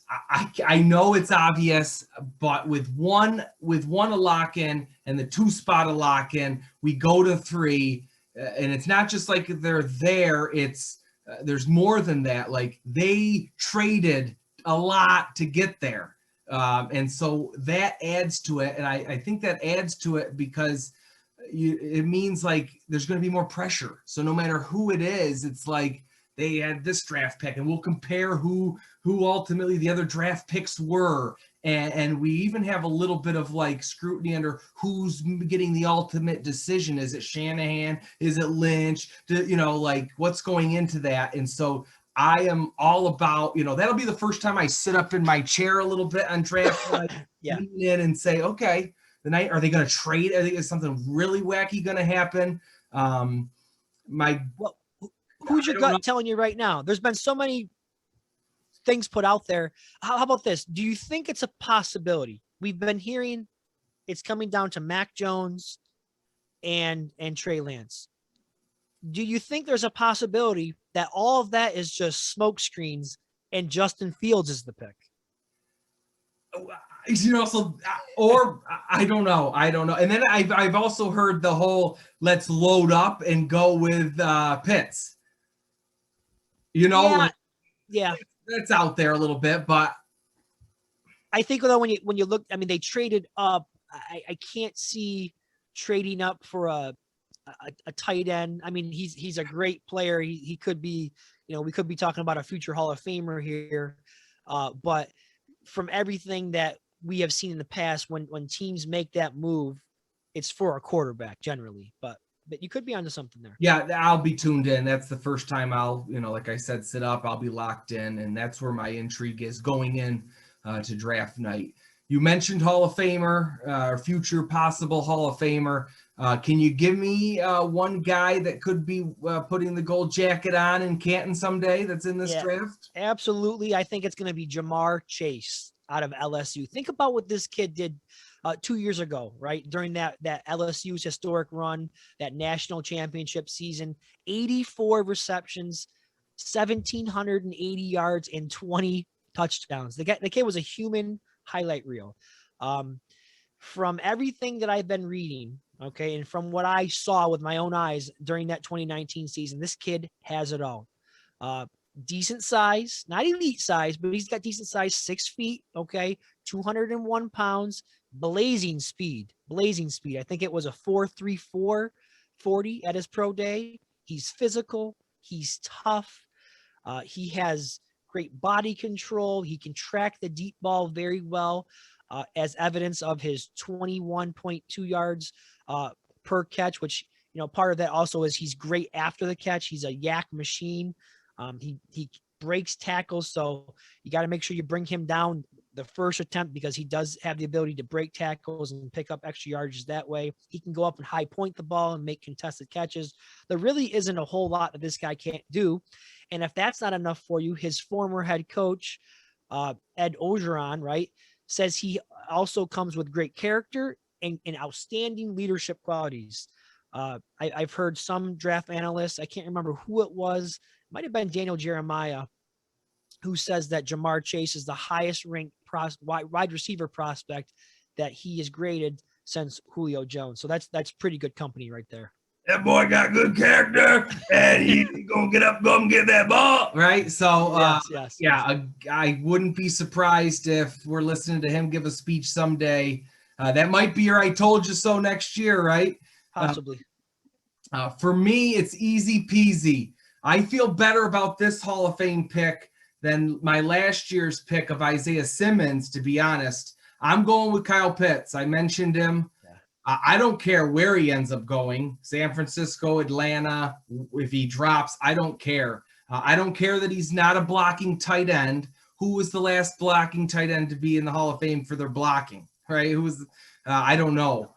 I know it's obvious, but with one a lock in and the 2 spot a lock in, we go to 3, and it's not just like they're there. It's there's more than that. Like, they traded a lot to get there. And so that adds to it. And I think that adds to it because it means like there's going to be more pressure. So no matter who it is, it's like they had this draft pick, and we'll compare who ultimately the other draft picks were. And we even have a little bit of like scrutiny under who's getting the ultimate decision. Is it Shanahan? Is it Lynch? Like what's going into that? And so I am all about, that'll be the first time I sit up in my chair a little bit on draft night, lean in and say, okay, are they going to trade? Is something really wacky going to happen? Who's your gut telling you right now? There's been so many things put out there. How about this? Do you think it's a possibility? We've been hearing it's coming down to Mac Jones and Trey Lance. Do you think there's a possibility that all of that is just smoke screens and Justin Fields is the pick? Or I don't know. And then I've also heard the whole let's load up and go with Pitts. Yeah, that's out there a little bit, but I think though when you look, I mean, they traded up. I can't see trading up for a tight end. I mean, he's a great player. He could be, we could be talking about a future Hall of Famer here. But from everything that we have seen in the past, when teams make that move, it's for a quarterback generally. But you could be onto something there. Yeah, I'll be tuned in. That's the first time I'll, like I said, sit up. I'll be locked in, and that's where my intrigue is going in to draft night. You mentioned Hall of Famer, or future possible Hall of Famer. Can you give me one guy that could be putting the gold jacket on in Canton someday that's in this draft? Absolutely. I think it's going to be Jamar Chase out of LSU. Think about what this kid did 2 years ago, right? During that LSU's historic run, that national championship season, 84 receptions, 1,780 yards, and 20 touchdowns. The kid was a human highlight reel. From everything that I've been reading, okay, and from what I saw with my own eyes during that 2019 season, this kid has it all. Decent size, not elite size, but he's got decent size, 6 feet, okay, 201 pounds, blazing speed. I think it was a 4.34 40 at his pro day. He's physical. He's tough. He has great body control. He can track the deep ball very well, as evidence of his 21.2 yards per catch, which, part of that also is he's great after the catch. He's a yak machine. He breaks tackles, so you got to make sure you bring him down the first attempt because he does have the ability to break tackles and pick up extra yards that way. He can go up and high point the ball and make contested catches. There really isn't a whole lot that this guy can't do. And if that's not enough for you, his former head coach, Ed Orgeron, right, says he also comes with great character and outstanding leadership qualities. I've heard some draft analysts, I can't remember who it was, might have been Daniel Jeremiah, who says that Jamar Chase is the highest ranked wide receiver prospect that he has graded since Julio Jones. So that's pretty good company right there. That boy got good character, and he's gonna get up, go and get that ball, right? So, yes. I wouldn't be surprised if we're listening to him give a speech someday. That might be your "I told you so" next year, right? Possibly. For me, it's easy peasy. I feel better about this Hall of Fame pick than my last year's pick of Isaiah Simmons, to be honest. I'm going with Kyle Pitts. I mentioned him. I don't care where he ends up going, San Francisco, Atlanta, if he drops, I don't care. I don't care that he's not a blocking tight end. who was the last blocking tight end to be in the Hall of Fame for their blocking, right? Who was, I don't know.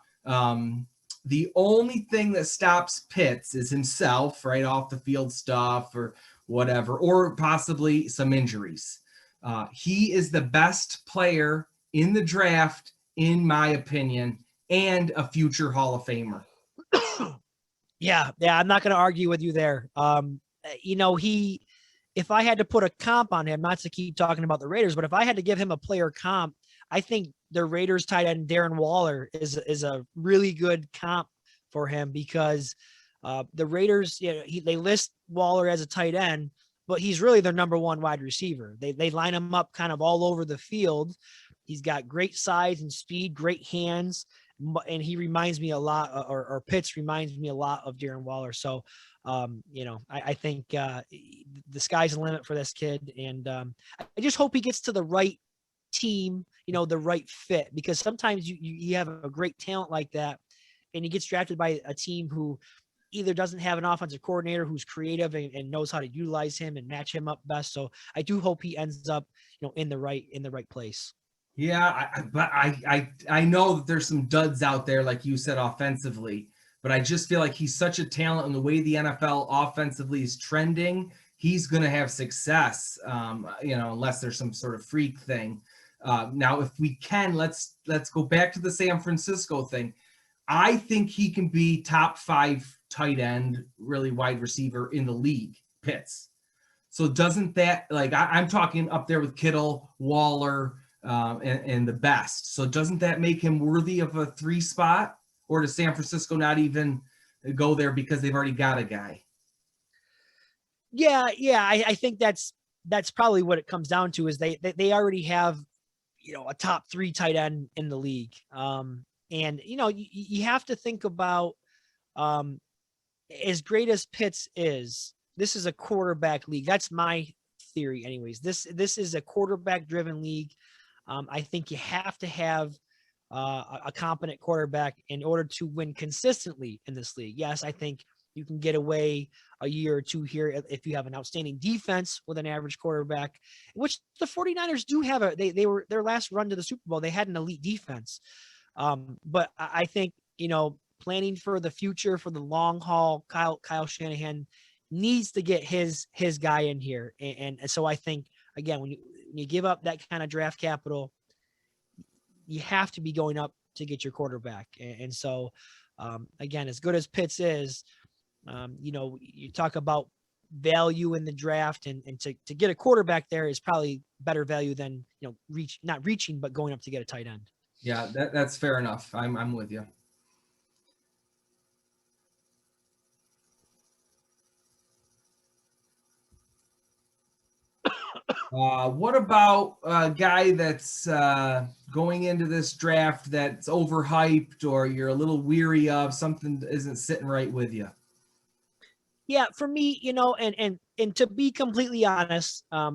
The only thing that stops Pitts is himself, right, off the field stuff or whatever, or possibly some injuries. He is the best player in the draft, in my opinion, and a future Hall of Famer. Yeah, I'm not going to argue with you there. If I had to put a comp on him, not to keep talking about the Raiders, but if I had to give him a player comp, I think the Raiders tight end Darren Waller is a really good comp for him because the Raiders, they list Waller as a tight end, but he's really their number one wide receiver. They line him up kind of all over the field. He's got great size and speed, great hands, and he reminds me a lot, or Pitts reminds me a lot of Darren Waller. So, I think the sky's the limit for this kid, and I just hope he gets to the right team, the right fit, because sometimes you have a great talent like that and he gets drafted by a team who either doesn't have an offensive coordinator who's creative and knows how to utilize him and match him up best. So I do hope he ends up, in the right place. Yeah, I know that there's some duds out there, like you said, offensively, but I just feel like he's such a talent, and the way the NFL offensively is trending, he's going to have success, unless there's some sort of freak thing. Now, if we can, let's go back to the San Francisco thing. I think he can be top 5 tight end, really wide receiver in the league, Pitts. So doesn't that, I'm talking up there with Kittle, Waller, and the best. So doesn't that make him worthy of a 3 spot? Or does San Francisco not even go there because they've already got a guy? Yeah. I think that's probably what it comes down to is they already have, a top 3 tight end in the league. And, you have to think about as great as Pitts is, this is a quarterback league. That's my theory anyways. This is a quarterback driven league. I think you have to have a competent quarterback in order to win consistently in this league. Yes, I think you can get away a year or two here if you have an outstanding defense with an average quarterback, which the 49ers do have. They were their last run to the Super Bowl. They had an elite defense. But I think, planning for the future, for the long haul, Kyle Shanahan needs to get his guy in here. And so I think, again, when you give up that kind of draft capital, you have to be going up to get your quarterback. And so, again, as good as Pitts is, you talk about value in the draft, and to get a quarterback there is probably better value than, not reaching, but going up to get a tight end. Yeah, that's fair enough. I'm with you. What about a guy that's going into this draft that's overhyped, or you're a little weary of, something isn't sitting right with you? Yeah, for me, and to be completely honest, I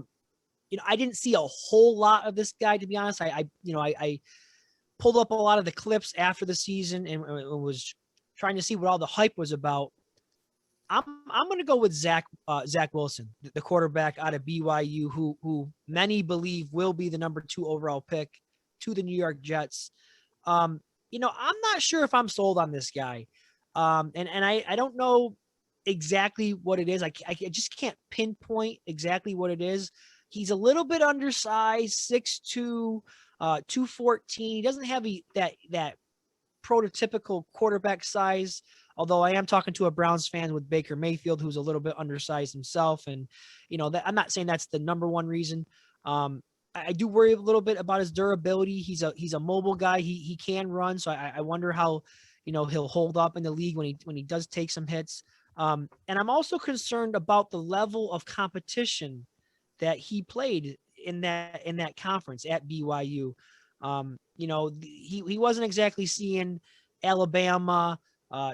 didn't see a whole lot of this guy, to be honest. I pulled up a lot of the clips after the season and was trying to see what all the hype was about. I'm going to go with Zach Wilson, the quarterback out of BYU, who many believe will be the number 2 overall pick to the New York Jets. I'm not sure if I'm sold on this guy. And I don't know exactly what it is. I just can't pinpoint exactly what it is. He's a little bit undersized, 6'2", 214. He doesn't have that prototypical quarterback size, although I am talking to a Browns fan with Baker Mayfield, who's a little bit undersized himself. And, that I'm not saying that's the number one reason. I do worry a little bit about his durability. He's a mobile guy. He can run. So I wonder how, he'll hold up in the league when he does take some hits. And I'm also concerned about the level of competition that he played in that conference at BYU. He wasn't exactly seeing Alabama,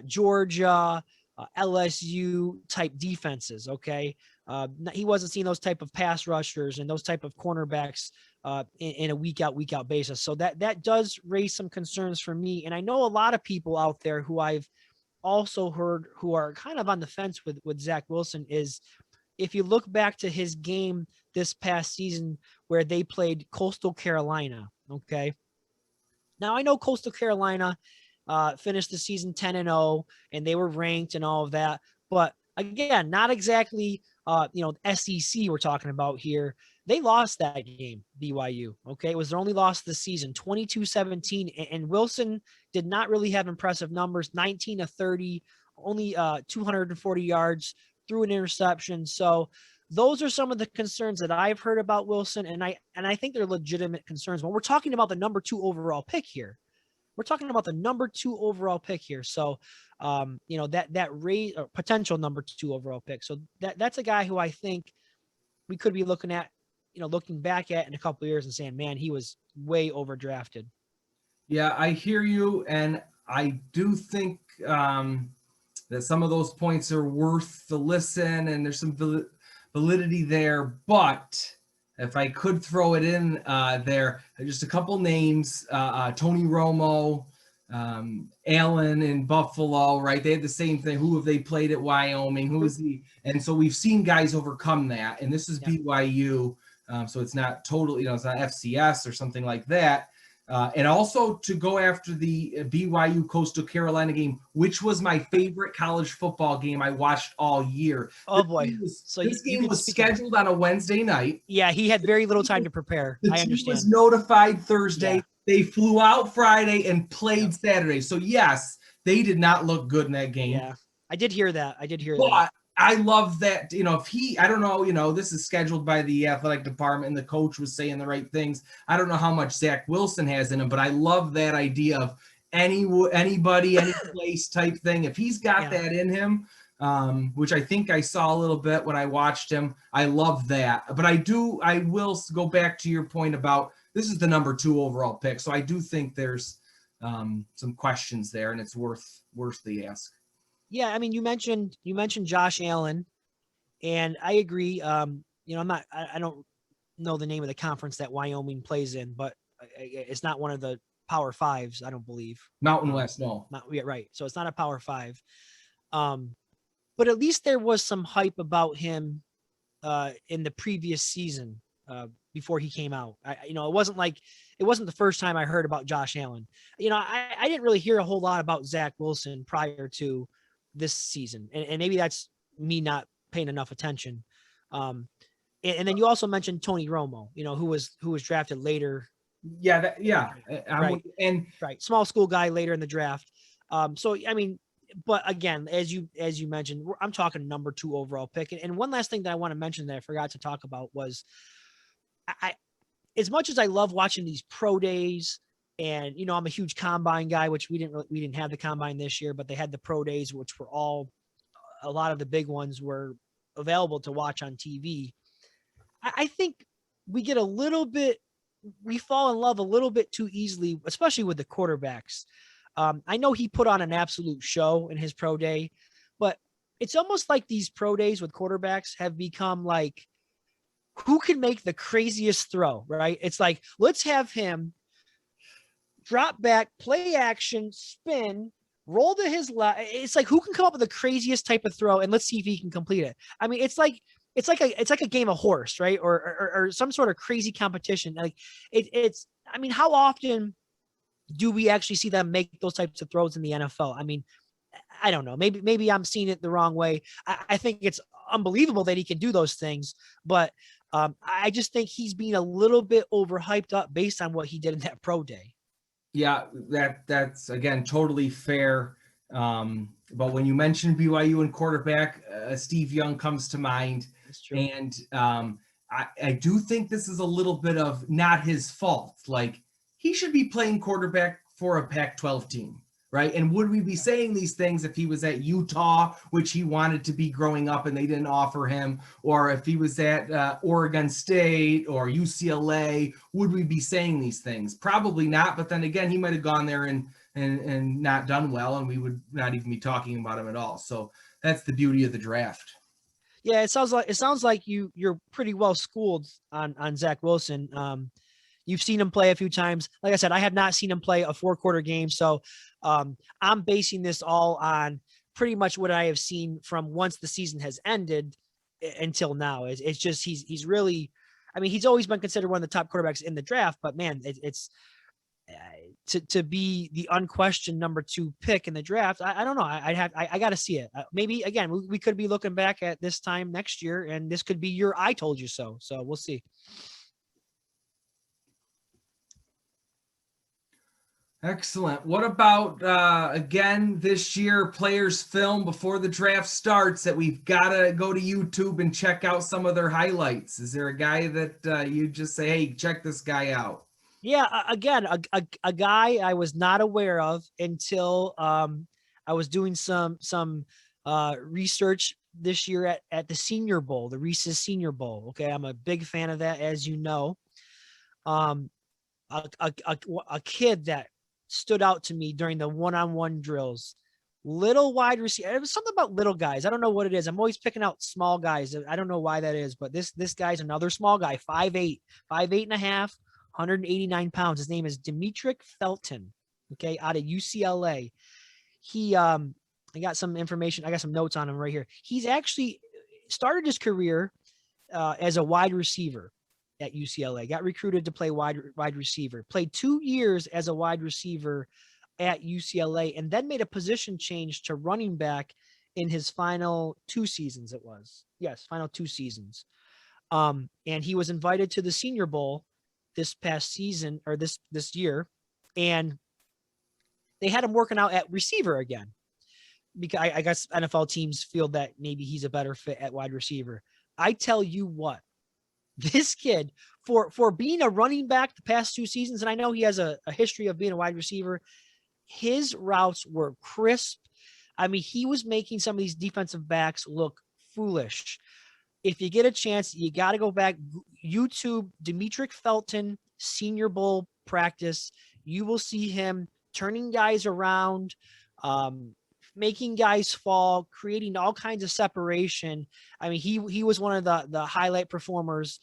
Georgia, LSU type defenses. Okay. He wasn't seeing those type of pass rushers and those type of cornerbacks in a week out basis. So that does raise some concerns for me. And I know a lot of people out there who I've also heard who are kind of on the fence with Zach Wilson is if you look back to his game this past season where they played Coastal Carolina, okay? Now, I know Coastal Carolina finished the season 10-0, and they were ranked and all of that. But again, not exactly, SEC we're talking about here. They lost that game, BYU. Okay. It was their only loss of the season, 22-17. And Wilson did not really have impressive numbers, 19 of 30, only 240 yards, threw an interception. So those are some of the concerns that I've heard about Wilson. And I think they're legitimate concerns. When we're talking about the number 2 overall pick here, we're talking about the number 2 overall pick here. So, that rate or potential number 2 overall pick. So that's a guy who I think we could be looking at, looking back at in a couple of years and saying, man, he was way overdrafted. Yeah, I hear you. And I do think that some of those points are worth the listen and there's some validity there. But if I could throw it in there, just a couple names, Tony Romo, Allen in Buffalo, right? They had the same thing. Who have they played at Wyoming? Who is he? And so we've seen guys overcome that. And this is BYU. So it's not totally, it's not FCS or something like that. And also to go after the BYU Coastal Carolina game, which was my favorite college football game I watched all year. Oh boy! This game was scheduled on a Wednesday night. Yeah, he had very little time to prepare. I understand. He was notified Thursday. Yeah. They flew out Friday and played Saturday. So yes, they did not look good in that game. Yeah, I did hear that. But I love that, if I don't know, this is scheduled by the athletic department and the coach was saying the right things. I don't know how much Zach Wilson has in him, but I love that idea of anybody, any place type thing. If he's got that in him, which I think I saw a little bit when I watched him, I love that. But I will go back to your point about this is the number 2 overall pick. So I do think there's some questions there and it's worth the ask. Yeah, I mean, you mentioned Josh Allen, and I agree. I don't know the name of the conference that Wyoming plays in, but it's not one of the Power Fives, I don't believe. Mountain West, no. Right. So it's not a Power Five. But at least there was some hype about him in the previous season before he came out. It wasn't the first time I heard about Josh Allen. I didn't really hear a whole lot about Zach Wilson prior to this season. And maybe that's me not paying enough attention. And then you also mentioned Tony Romo, who was drafted later. Yeah. Right. Small school guy later in the draft. So, I mean, but again, as you mentioned, I'm talking number 2 overall pick. And one last thing that I want to mention that I forgot to talk about was I as much as I love watching these pro days, and, I'm a huge combine guy, which we didn't have the combine this year, but they had the pro days, which were a lot of the big ones were available to watch on TV. I think we fall in love a little bit too easily, especially with the quarterbacks. I know he put on an absolute show in his pro day, but it's almost like these pro days with quarterbacks have become like, who can make the craziest throw, right? It's like, let's have him drop back, play action, spin, roll to his left. It's like, who can come up with the craziest type of throw, and let's see if he can complete it. I mean, it's like a game of horse, right? Or some sort of crazy competition. Like I mean, how often do we actually see them make those types of throws in the NFL? I mean, I don't know. Maybe I'm seeing it the wrong way. I think it's unbelievable that he can do those things, but I just think he's being a little bit overhyped up based on what he did in that pro day. Yeah, that's again totally fair. But when you mention BYU and quarterback, Steve Young comes to mind. That's true. And I do think this is a little bit of not his fault. Like, he should be playing quarterback for a Pac-12 team, right? And would we be saying these things if he was at Utah, which he wanted to be growing up and they didn't offer him, or if he was at Oregon State or UCLA, would we be saying these things? Probably not. But then again, he might have gone there and not done well, and we would not even be talking about him at all. So that's the beauty of the draft. Yeah, it sounds like you're pretty well schooled on Zach Wilson. You've seen him play a few times. Like I said, I have not seen him play a 4-quarter game. So I'm basing this all on pretty much what I have seen from once the season has ended. until now. It's just he's really, I mean, he's always been considered one of the top quarterbacks in the draft, but man, it's to be the unquestioned number 2 pick in the draft. I don't know. I got to see it. Maybe again, we could be looking back at this time next year, and this could be your I told you so. So we'll see. Excellent. What about, again, this year, players' film before the draft starts that we've got to go to YouTube and check out some of their highlights? Is there a guy that you just say, hey, check this guy out? Yeah, again, a guy I was not aware of until I was doing some research this year at the Senior Bowl, the Reese's Senior Bowl. Okay, I'm a big fan of that, as you know. A kid that stood out to me during the one-on-one drills, little wide receiver. It was something about little guys. I don't know what it is. I'm always picking out small guys. I don't know why that is, but this guy's another small guy, 5'8", 5'8.5". 189 pounds. His name is Demetric Felton. Okay, out of UCLA. He I got some information. I got some notes on him right here. He's actually started his career as a wide receiver at UCLA. Got recruited to play wide receiver. Played 2 years as a wide receiver at UCLA, and then made a position change to running back in his final 2 seasons. It was final 2 seasons. And he was invited to the Senior Bowl this past season, or this year, and they had him working out at receiver again, because I guess NFL teams feel that maybe he's a better fit at wide receiver. I tell you what, this kid, for being a running back the past 2 seasons, and I know he has a history of being a wide receiver, his routes were crisp. I mean, he was making some of these defensive backs look foolish. If you get a chance, you got to go back, YouTube Demetric Felton Senior Bowl practice. You will see him turning guys around, making guys fall, creating all kinds of separation. I mean, he was one of the highlight performers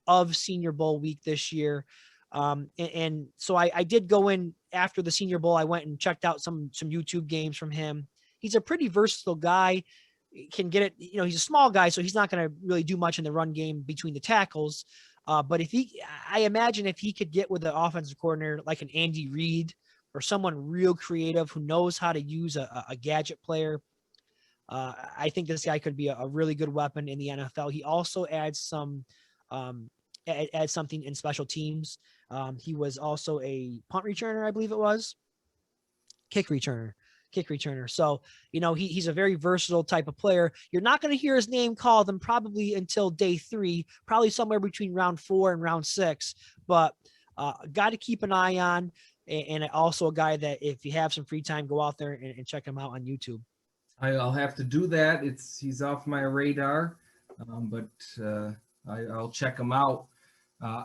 of Senior Bowl week this year. And so I did go in after the Senior Bowl. I went and checked out some YouTube games from him. He's a pretty versatile guy. Can get it, he's a small guy, so he's not going to really do much in the run game between the tackles. But I imagine if he could get with the offensive coordinator like an Andy Reid or someone real creative who knows how to use a gadget player, I think this guy could be a really good weapon in the NFL. He also adds something in special teams. He was also a punt returner, I believe it was, kick returner. So, he's a very versatile type of player. You're not going to hear his name called him probably until day 3, probably somewhere between round 4 and round 6, but got to keep an eye on, and also a guy that if you have some free time, go out there and check him out on YouTube. I'll have to do that. He's off my radar, but I'll check him out.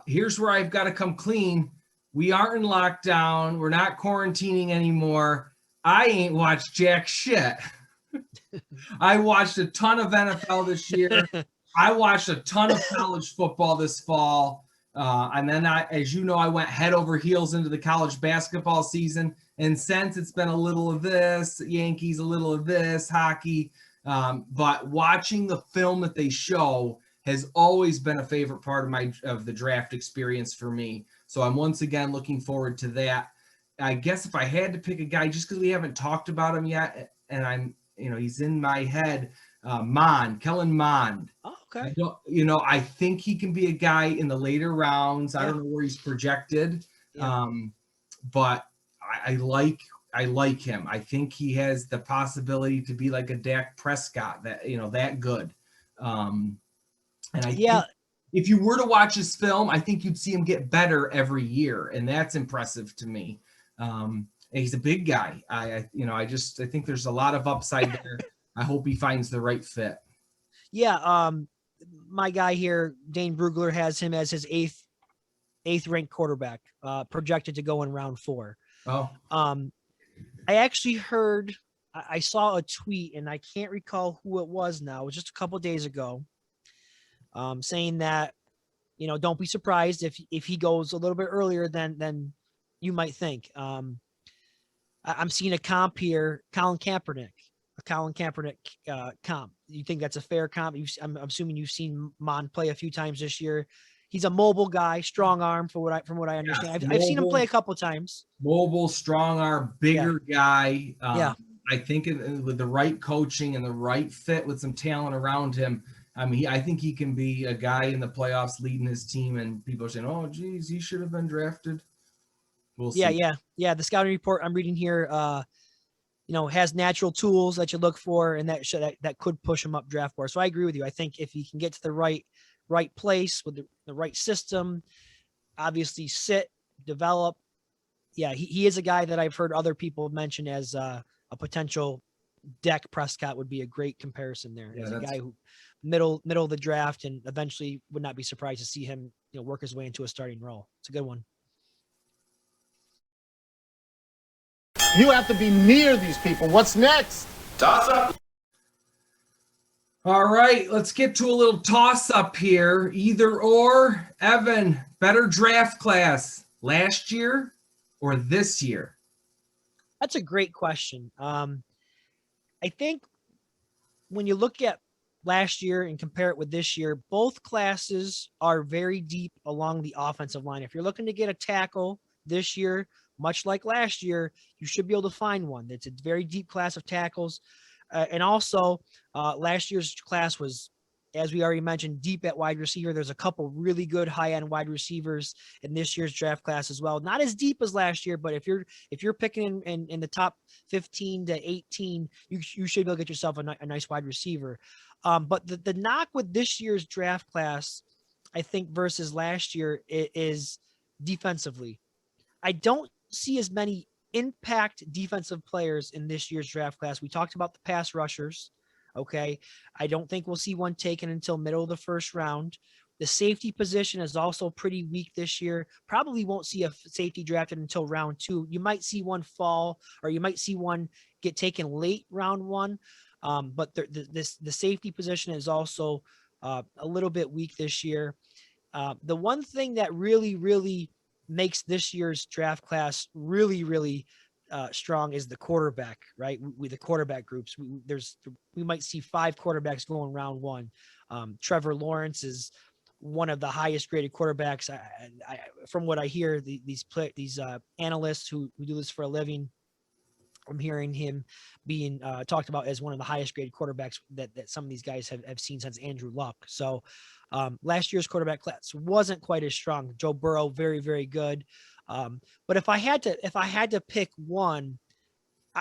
Here's where I've got to come clean. We aren't in lockdown. We're not quarantining anymore. I ain't watched jack shit. I watched a ton of NFL this year. I watched a ton of college football this fall. And then as you know, I went head over heels into the college basketball season. And since it's been a little of this, Yankees, a little of this, hockey. But watching the film that they show has always been a favorite part of the draft experience for me. So I'm once again looking forward to that. I guess if I had to pick a guy, just because we haven't talked about him yet, and he's in my head, Kellen Mond. Oh, okay. I think he can be a guy in the later rounds. Yeah. I don't know where he's projected, but I like him. I think he has the possibility to be like a Dak Prescott, that good. And I think if you were to watch his film, I think you'd see him get better every year, and that's impressive to me. And he's a big guy. I think there's a lot of upside there. I hope he finds the right fit. Yeah. My guy here, Dane Brugler, has him as his eighth ranked quarterback, projected to go in round 4. Oh. I actually I saw a tweet, and I can't recall who it was now. It was just a couple of days ago, saying that, don't be surprised if he goes a little bit earlier than you might think. I'm seeing a comp here, Colin Kaepernick. a Colin Kaepernick comp. You think that's a fair comp? I'm assuming you've seen Mon play a few times this year. He's a mobile guy, strong arm from what I understand. Yes, I've seen him play a couple times. Mobile, strong arm, bigger guy. Yeah. I think with the right coaching and the right fit with some talent around him, I mean, I think he can be a guy in the playoffs leading his team, and people are saying, "Oh, geez, he should have been drafted." We'll see. Yeah. The scouting report I'm reading here, has natural tools that you look for, and that could push him up draft board. So I agree with you. I think if he can get to the right place with the right system, obviously sit, develop. Yeah, he is a guy that I've heard other people mention as a potential Dak Prescott would be a great comparison there. Yeah, as a guy who middle of the draft, and eventually would not be surprised to see him, work his way into a starting role. It's a good one. You have to be near these people. What's next? Toss up. All right, let's get to a little toss up here. Either or, Evan, better draft class last year or this year? That's a great question. I think when you look at last year and compare it with this year, both classes are very deep along the offensive line. If you're looking to get a tackle this year, much like last year, you should be able to find one. It's a very deep class of tackles. And also, last year's class was, as we already mentioned, deep at wide receiver. There's a couple really good high-end wide receivers in this year's draft class as well. Not as deep as last year, but if you're picking in the top 15 to 18, you should be able to get yourself a nice wide receiver. But the knock with this year's draft class, I think, versus last year is defensively. I don't see as many impact defensive players in this year's draft class. We talked about the pass rushers. Okay. I don't think we'll see one taken until middle of the first round. The safety position is also pretty weak this year. Probably won't see a safety drafted until round 2. You might see one fall, or you might see one get taken late round 1. But the safety position is also a little bit weak this year. The one thing that really makes this year's draft class really strong is the quarterback, right? With the quarterback groups, we might see 5 quarterbacks going round 1. Trevor Lawrence is one of the highest graded quarterbacks. I from what I hear, these analysts who do this for a living, I'm hearing him being talked about as one of the highest graded quarterbacks that some of these guys have seen since Andrew Luck. So last year's quarterback class wasn't quite as strong. Joe Burrow, very, very good. But if I had to pick one,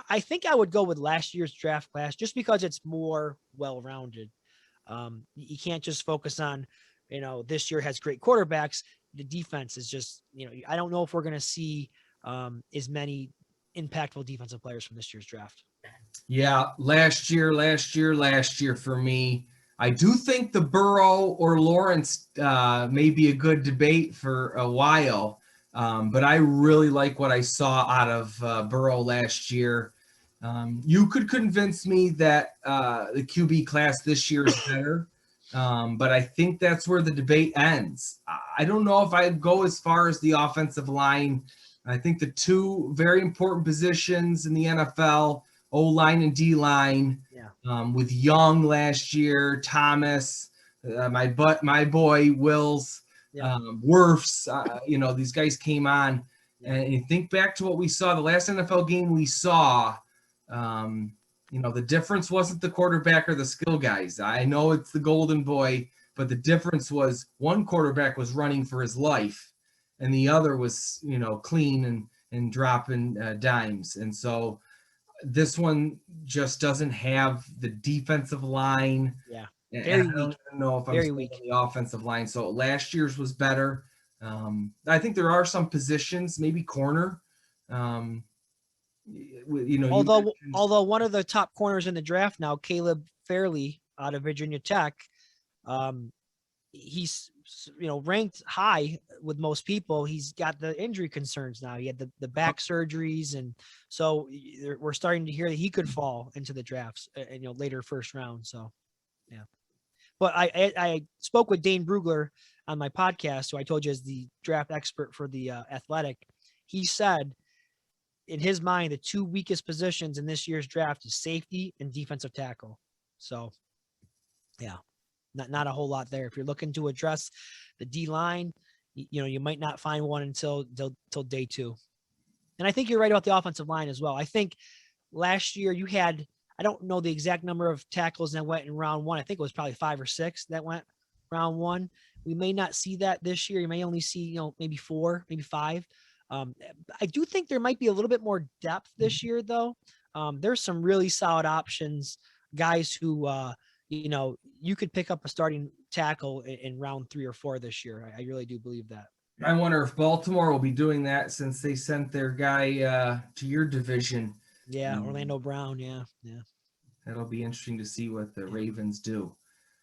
I think I would go with last year's draft class, just because it's more well-rounded. You can't just focus on, this year has great quarterbacks. The defense is just, I don't know if we're going to see as many impactful defensive players from this year's draft. Yeah, last year for me. I do think the Burrow or Lawrence may be a good debate for a while, but I really like what I saw out of Burrow last year. You could convince me that the QB class this year is better, but I think that's where the debate ends. I don't know if I'd go as far as the offensive line. I think the 2 very important positions in the NFL, O-line and D-line, with Young last year, Thomas, my boy Wills, Wirfs, these guys came on. And you think back to what we saw, the last NFL game we saw, the difference wasn't the quarterback or the skill guys. I know it's the golden boy, but the difference was one quarterback was running for his life, and the other was, clean and dropping dimes. And so this one just doesn't have the defensive line. Yeah. Very weak. I don't know if I'm very weak. The offensive line. So last year's was better. I think there are some positions, maybe corner. Although one of the top corners in the draft now, Caleb Fairley out of Virginia Tech, he's ranked high with most people. He's got the injury concerns now. He had the back surgeries, and so we're starting to hear that he could fall into the drafts, later first round. So, yeah. But I spoke with Dane Brugler on my podcast, who I told you is the draft expert for the Athletic. He said in his mind, the two weakest positions in this year's draft is safety and defensive tackle. So, yeah, not a whole lot there. If you're looking to address the D line, you might not find one until day 2. And I think you're right about the offensive line as well. I think last year you had, I don't know the exact number of tackles that went in round 1. I think it was probably 5 or 6 that went round 1. We may not see that this year. You may only see, maybe 4, maybe 5. I do think there might be a little bit more depth this year, though. There's some really solid options, guys who, you could pick up a starting tackle in round 3 or 4 this year. I really do believe that. I wonder if Baltimore will be doing that since they sent their guy to your division. Yeah, Orlando Brown. Yeah. That'll be interesting to see what the Ravens do.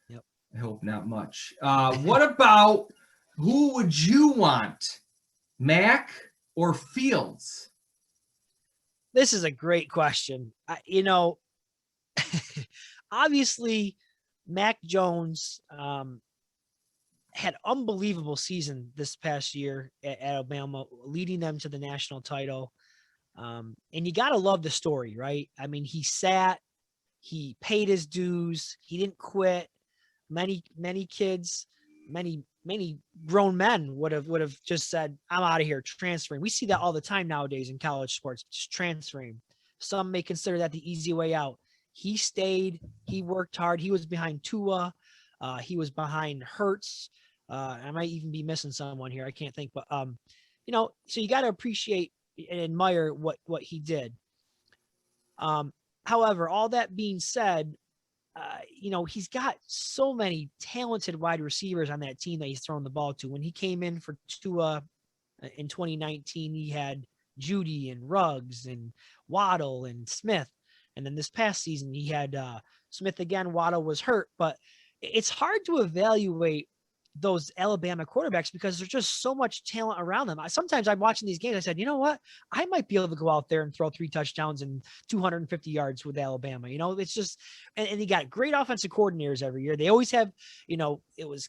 Yep. I hope not much. What about who would you want, Mack or Fields? This is a great question. Obviously, Mac Jones had unbelievable season this past year at Alabama, leading them to the national title. And you got to love the story, right? I mean, he paid his dues. He didn't quit. Many kids, many grown men would have just said, I'm out of here, transferring. We see that all the time nowadays in college sports, just transferring. Some may consider that the easy way out. He stayed, he worked hard. He was behind Tua. He was behind Hurts. I might even be missing someone here. I can't think, but so you got to appreciate and admire what he did. However, all that being said, he's got so many talented wide receivers on that team that he's throwing the ball to. When he came in for Tua in 2019, he had Judy and Ruggs and Waddle and Smith. And then this past season, he had Smith again. Waddle was hurt, but it's hard to evaluate those Alabama quarterbacks because there's just so much talent around them. Sometimes I'm watching these games. I said, you know what? I might be able to go out there and throw 3 touchdowns and 250 yards with Alabama. It's just, and you got great offensive coordinators every year. They always have, it was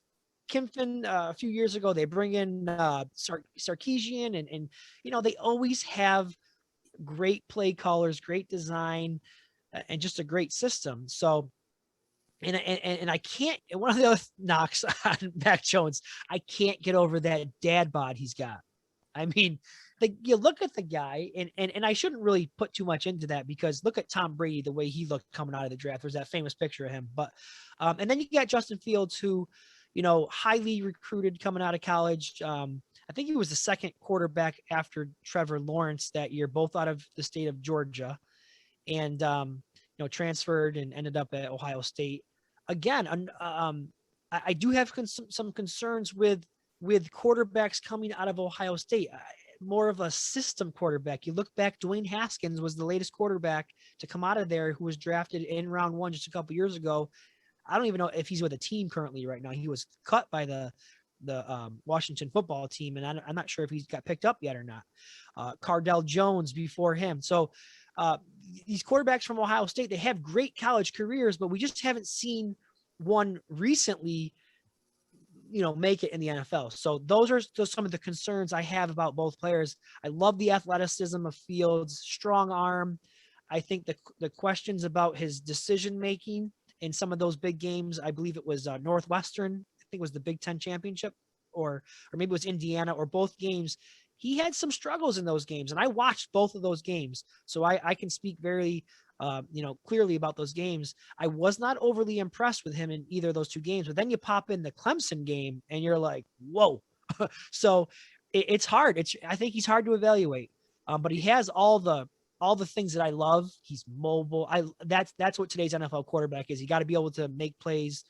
Kimpton a few years ago. They bring in Sarkisian and they always have great play callers, great design, and just a great system. So, and I can't, one of the other knocks on Mac Jones, I can't get over that dad bod he's got. I mean, you look at the guy, and I shouldn't really put too much into that because look at Tom Brady, the way he looked coming out of the draft. There's that famous picture of him. But, and then you got Justin Fields, who, highly recruited coming out of college. I think he was the second quarterback after Trevor Lawrence that year, both out of the state of Georgia, and, transferred and ended up at Ohio State. Again, I do have some concerns with quarterbacks coming out of Ohio State, more of a system quarterback. You look back, Dwayne Haskins was the latest quarterback to come out of there who was drafted in round 1 just a couple years ago. I don't even know if he's with a team currently right now. He was cut by the Washington football team, and I'm not sure if he's got picked up yet or not. Cardell Jones before him. So these quarterbacks from Ohio State, they have great college careers, but we just haven't seen one recently, make it in the NFL. So those are some of the concerns I have about both players. I love the athleticism of Fields, strong arm. I think the questions about his decision-making in some of those big games, I believe it was Northwestern, I think it was the Big Ten championship, or maybe it was Indiana, or both games. He had some struggles in those games, and I watched both of those games. So I can speak very, clearly about those games. I was not overly impressed with him in either of those 2 games, but then you pop in the Clemson game and you're like, whoa. So it's hard. I think he's hard to evaluate, but he has all the things that I love. He's mobile. That's what today's NFL quarterback is. You got to be able to make plays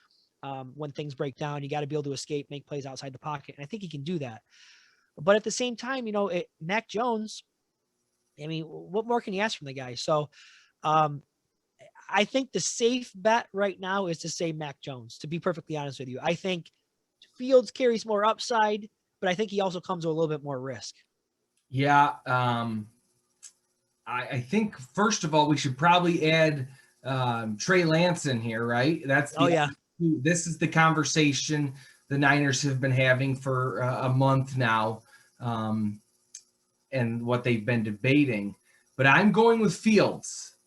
when things break down. You got to be able to escape, make plays outside the pocket. And I think he can do that. But at the same time, Mac Jones, I mean, what more can you ask from the guy? So I think the safe bet right now is to say Mac Jones, to be perfectly honest with you. I think Fields carries more upside, but I think he also comes with a little bit more risk. Yeah. I think, first of all, we should probably add Trey Lance in here, right? This is the conversation the Niners have been having for a month now, and what they've been debating. but I'm going with Fields.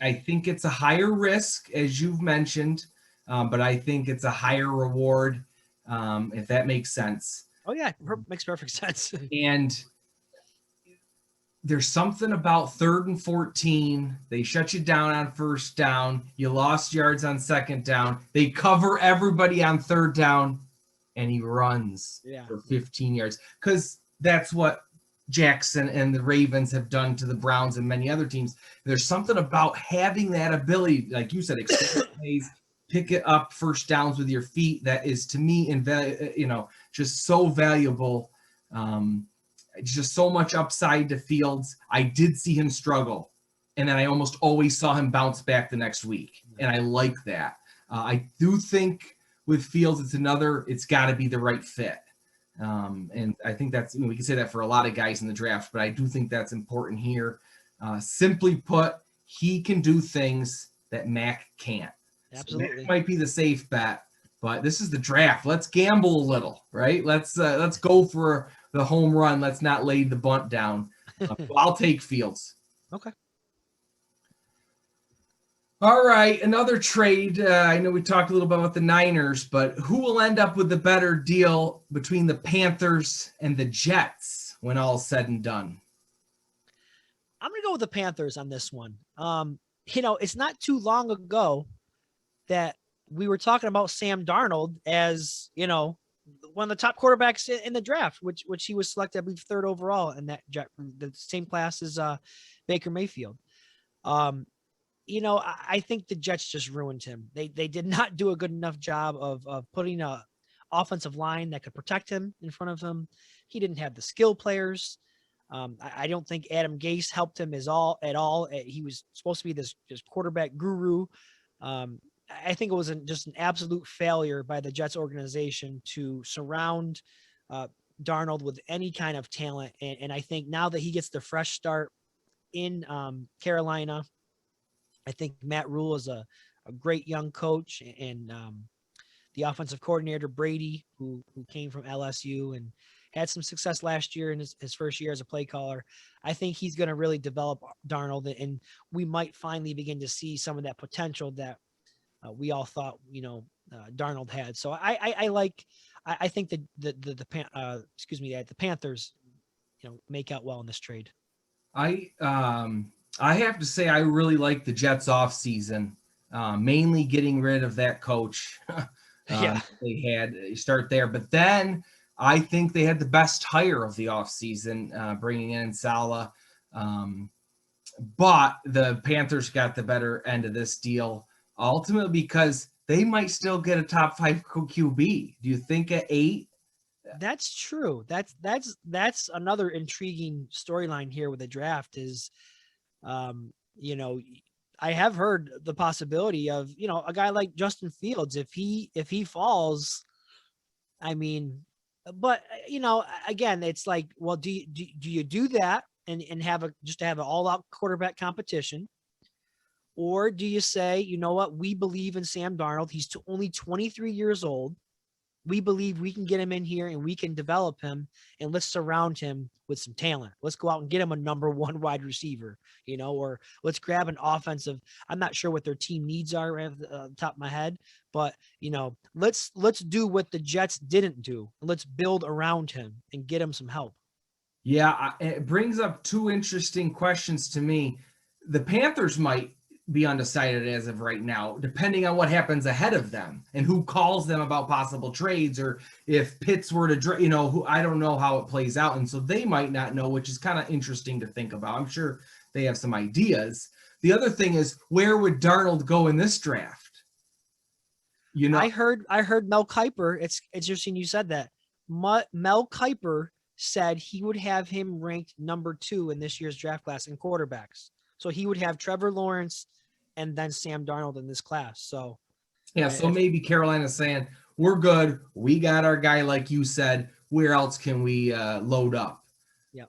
I think it's a higher risk, as you've mentioned, but I think it's a higher reward, if that makes sense. Oh yeah, makes perfect sense. And there's something about 3rd and 14. They shut you down on 1st down. You lost yards on 2nd down. They cover everybody on 3rd down, and he runs for 15 yards. Because that's what Jackson and the Ravens have done to the Browns and many other teams. There's something about having that ability, like you said, extend plays, pick it up 1st downs with your feet. That is, to me, just so valuable. Just so much upside to Fields. I did see him struggle, and then I almost always saw him bounce back the next week, and I like that. I do think with Fields, it's got to be the right fit. And I think that's, we can say that for a lot of guys in the draft, but I do think that's important here. Simply put, he can do things that Mac can't. Absolutely. So Mac might be the safe bet, but this is the draft. Let's gamble a little, right? Let's go for the home run. Let's not lay the bunt down. I'll take Fields. Okay. All right, another trade. I know we talked a little bit about the Niners, but who will end up with the better deal between the Panthers and the Jets when all's said and done? I'm going to go with the Panthers on this one. It's not too long ago that we were talking about Sam Darnold as, one of the top quarterbacks in the draft, which he was selected, I believe, 3rd overall in that the same class as Baker Mayfield. I think the Jets just ruined him. They did not do a good enough job of putting a offensive line that could protect him in front of him. He didn't have the skill players. I don't think Adam Gase helped him at all. He was supposed to be this quarterback guru. I think it was just an absolute failure by the Jets organization to surround Darnold with any kind of talent. And I think now that he gets the fresh start in Carolina, I think Matt Rule is a great young coach, and the offensive coordinator, Brady, who came from LSU and had some success last year in his first year as a play caller. I think he's going to really develop Darnold, and we might finally begin to see some of that potential that we all thought, Darnold had. So I think the Panthers, make out well in this trade. I have to say I really like the Jets off season, mainly getting rid of that coach. They had start there, but then I think they had the best hire of the offseason, bringing in Salah. But the Panthers got the better end of this deal, ultimately because they might still get a top 5 QB. Do you think at 8? That's true. That's another intriguing storyline here with the draft is, I have heard the possibility of, a guy like Justin Fields, if he falls, but again, it's like, well, do you do that and have an all out quarterback competition? Or do you say, you know what, we believe in Sam Darnold. He's only 23 years old. We believe we can get him in here and we can develop him, and let's surround him with some talent. Let's go out and get him a number 1 wide receiver, or let's grab an offensive. I'm not sure what their team needs are at the top of my head, but let's do what the Jets didn't do. Let's build around him and get him some help. Yeah, it brings up 2 interesting questions to me. The Panthers might be undecided as of right now, depending on what happens ahead of them and who calls them about possible trades, or if Pitts were to, who, I don't know how it plays out. And so they might not know, which is kind of interesting to think about. I'm sure they have some ideas. The other thing is, where would Darnold go in this draft? I heard Mel Kiper. It's interesting you said that. Mel Kiper said he would have him ranked number 2 in this year's draft class in quarterbacks. So he would have Trevor Lawrence and then Sam Darnold in this class. So, yeah. So maybe Carolina's saying, we're good. We got our guy, like you said. Where else can we load up? Yeah.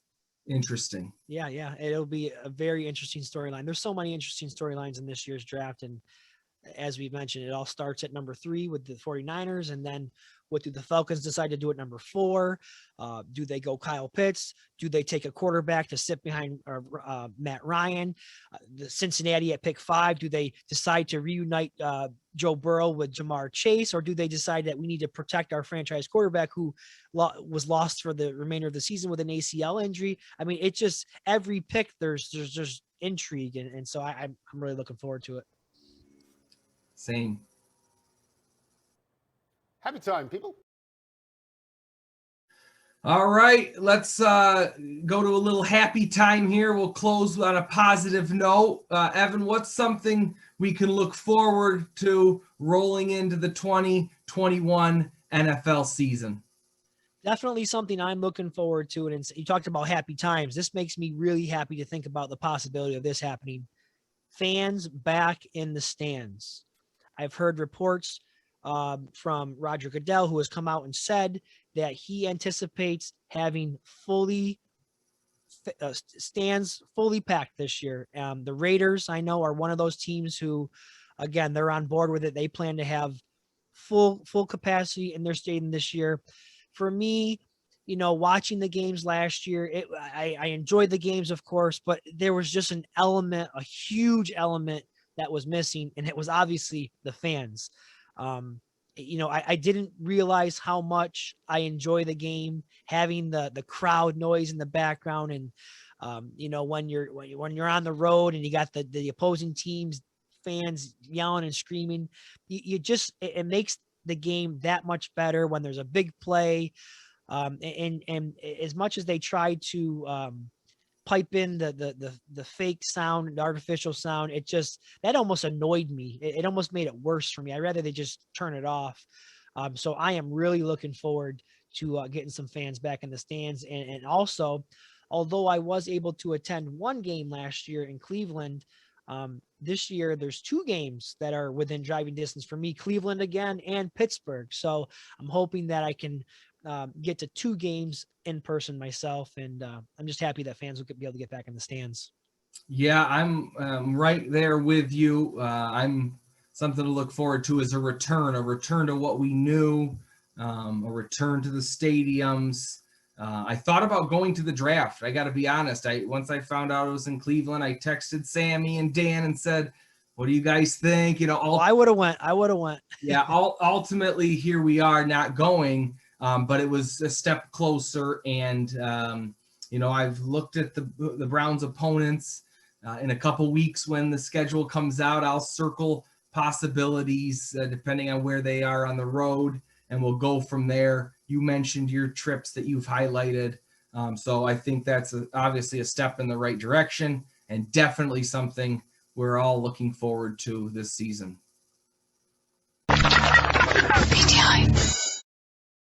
Interesting. Yeah. It'll be a very interesting storyline. There's so many interesting storylines in this year's draft. And as we mentioned, it all starts at number 3 with the 49ers. And then What do the Falcons decide to do at number 4? Do they go Kyle Pitts? Do they take a quarterback to sit behind Matt Ryan? The Cincinnati at pick 5, do they decide to reunite Joe Burrow with Jamar Chase, or do they decide that we need to protect our franchise quarterback who was lost for the remainder of the season with an ACL injury? I mean, it's just every pick there's intrigue, and so I'm really looking forward to it. Same. Happy time, people. All right, let's go to a little happy time here. We'll close on a positive note. Evan, what's something we can look forward to rolling into the 2021 NFL season? Definitely something I'm looking forward to. And you talked about happy times. This makes me really happy to think about the possibility of this happening. Fans back in the stands. I've heard reports from Roger Goodell, who has come out and said that he anticipates having stands fully packed this year. The Raiders, I know, are one of those teams who, again, they're on board with it. They plan to have full capacity in their stadium this year. For me, watching the games last year, I enjoyed the games, of course, but there was just a huge element that was missing, and it was obviously the fans. I didn't realize how much I enjoy the game, having the crowd noise in the background. And, when you're on the road and you got the opposing teams, fans yelling and screaming, it makes the game that much better when there's a big play. And as much as they try to, pipe in the fake sound, the artificial sound, that almost annoyed me. It almost made it worse for me. I'd rather they just turn it off. So I am really looking forward to getting some fans back in the stands. And also, although I was able to attend one game last year in Cleveland, this year there's 2 games that are within driving distance for me, Cleveland again and Pittsburgh. So I'm hoping that I can get to 2 games in person myself, and I'm just happy that fans will be able to get back in the stands. Yeah, I'm right there with you. I'm something to look forward to is a return to what we knew, a return to the stadiums. I thought about going to the draft. I got to be honest. Once I found out it was in Cleveland, I texted Sammy and Dan and said, "What do you guys think?" I would have went. Yeah. Ultimately, here we are, not going. But it was a step closer, and I've looked at the Browns' opponents. In a couple weeks when the schedule comes out, I'll circle possibilities depending on where they are on the road, and we'll go from there. You mentioned your trips that you've highlighted, so I think that's obviously a step in the right direction, and definitely something we're all looking forward to this season. PTI.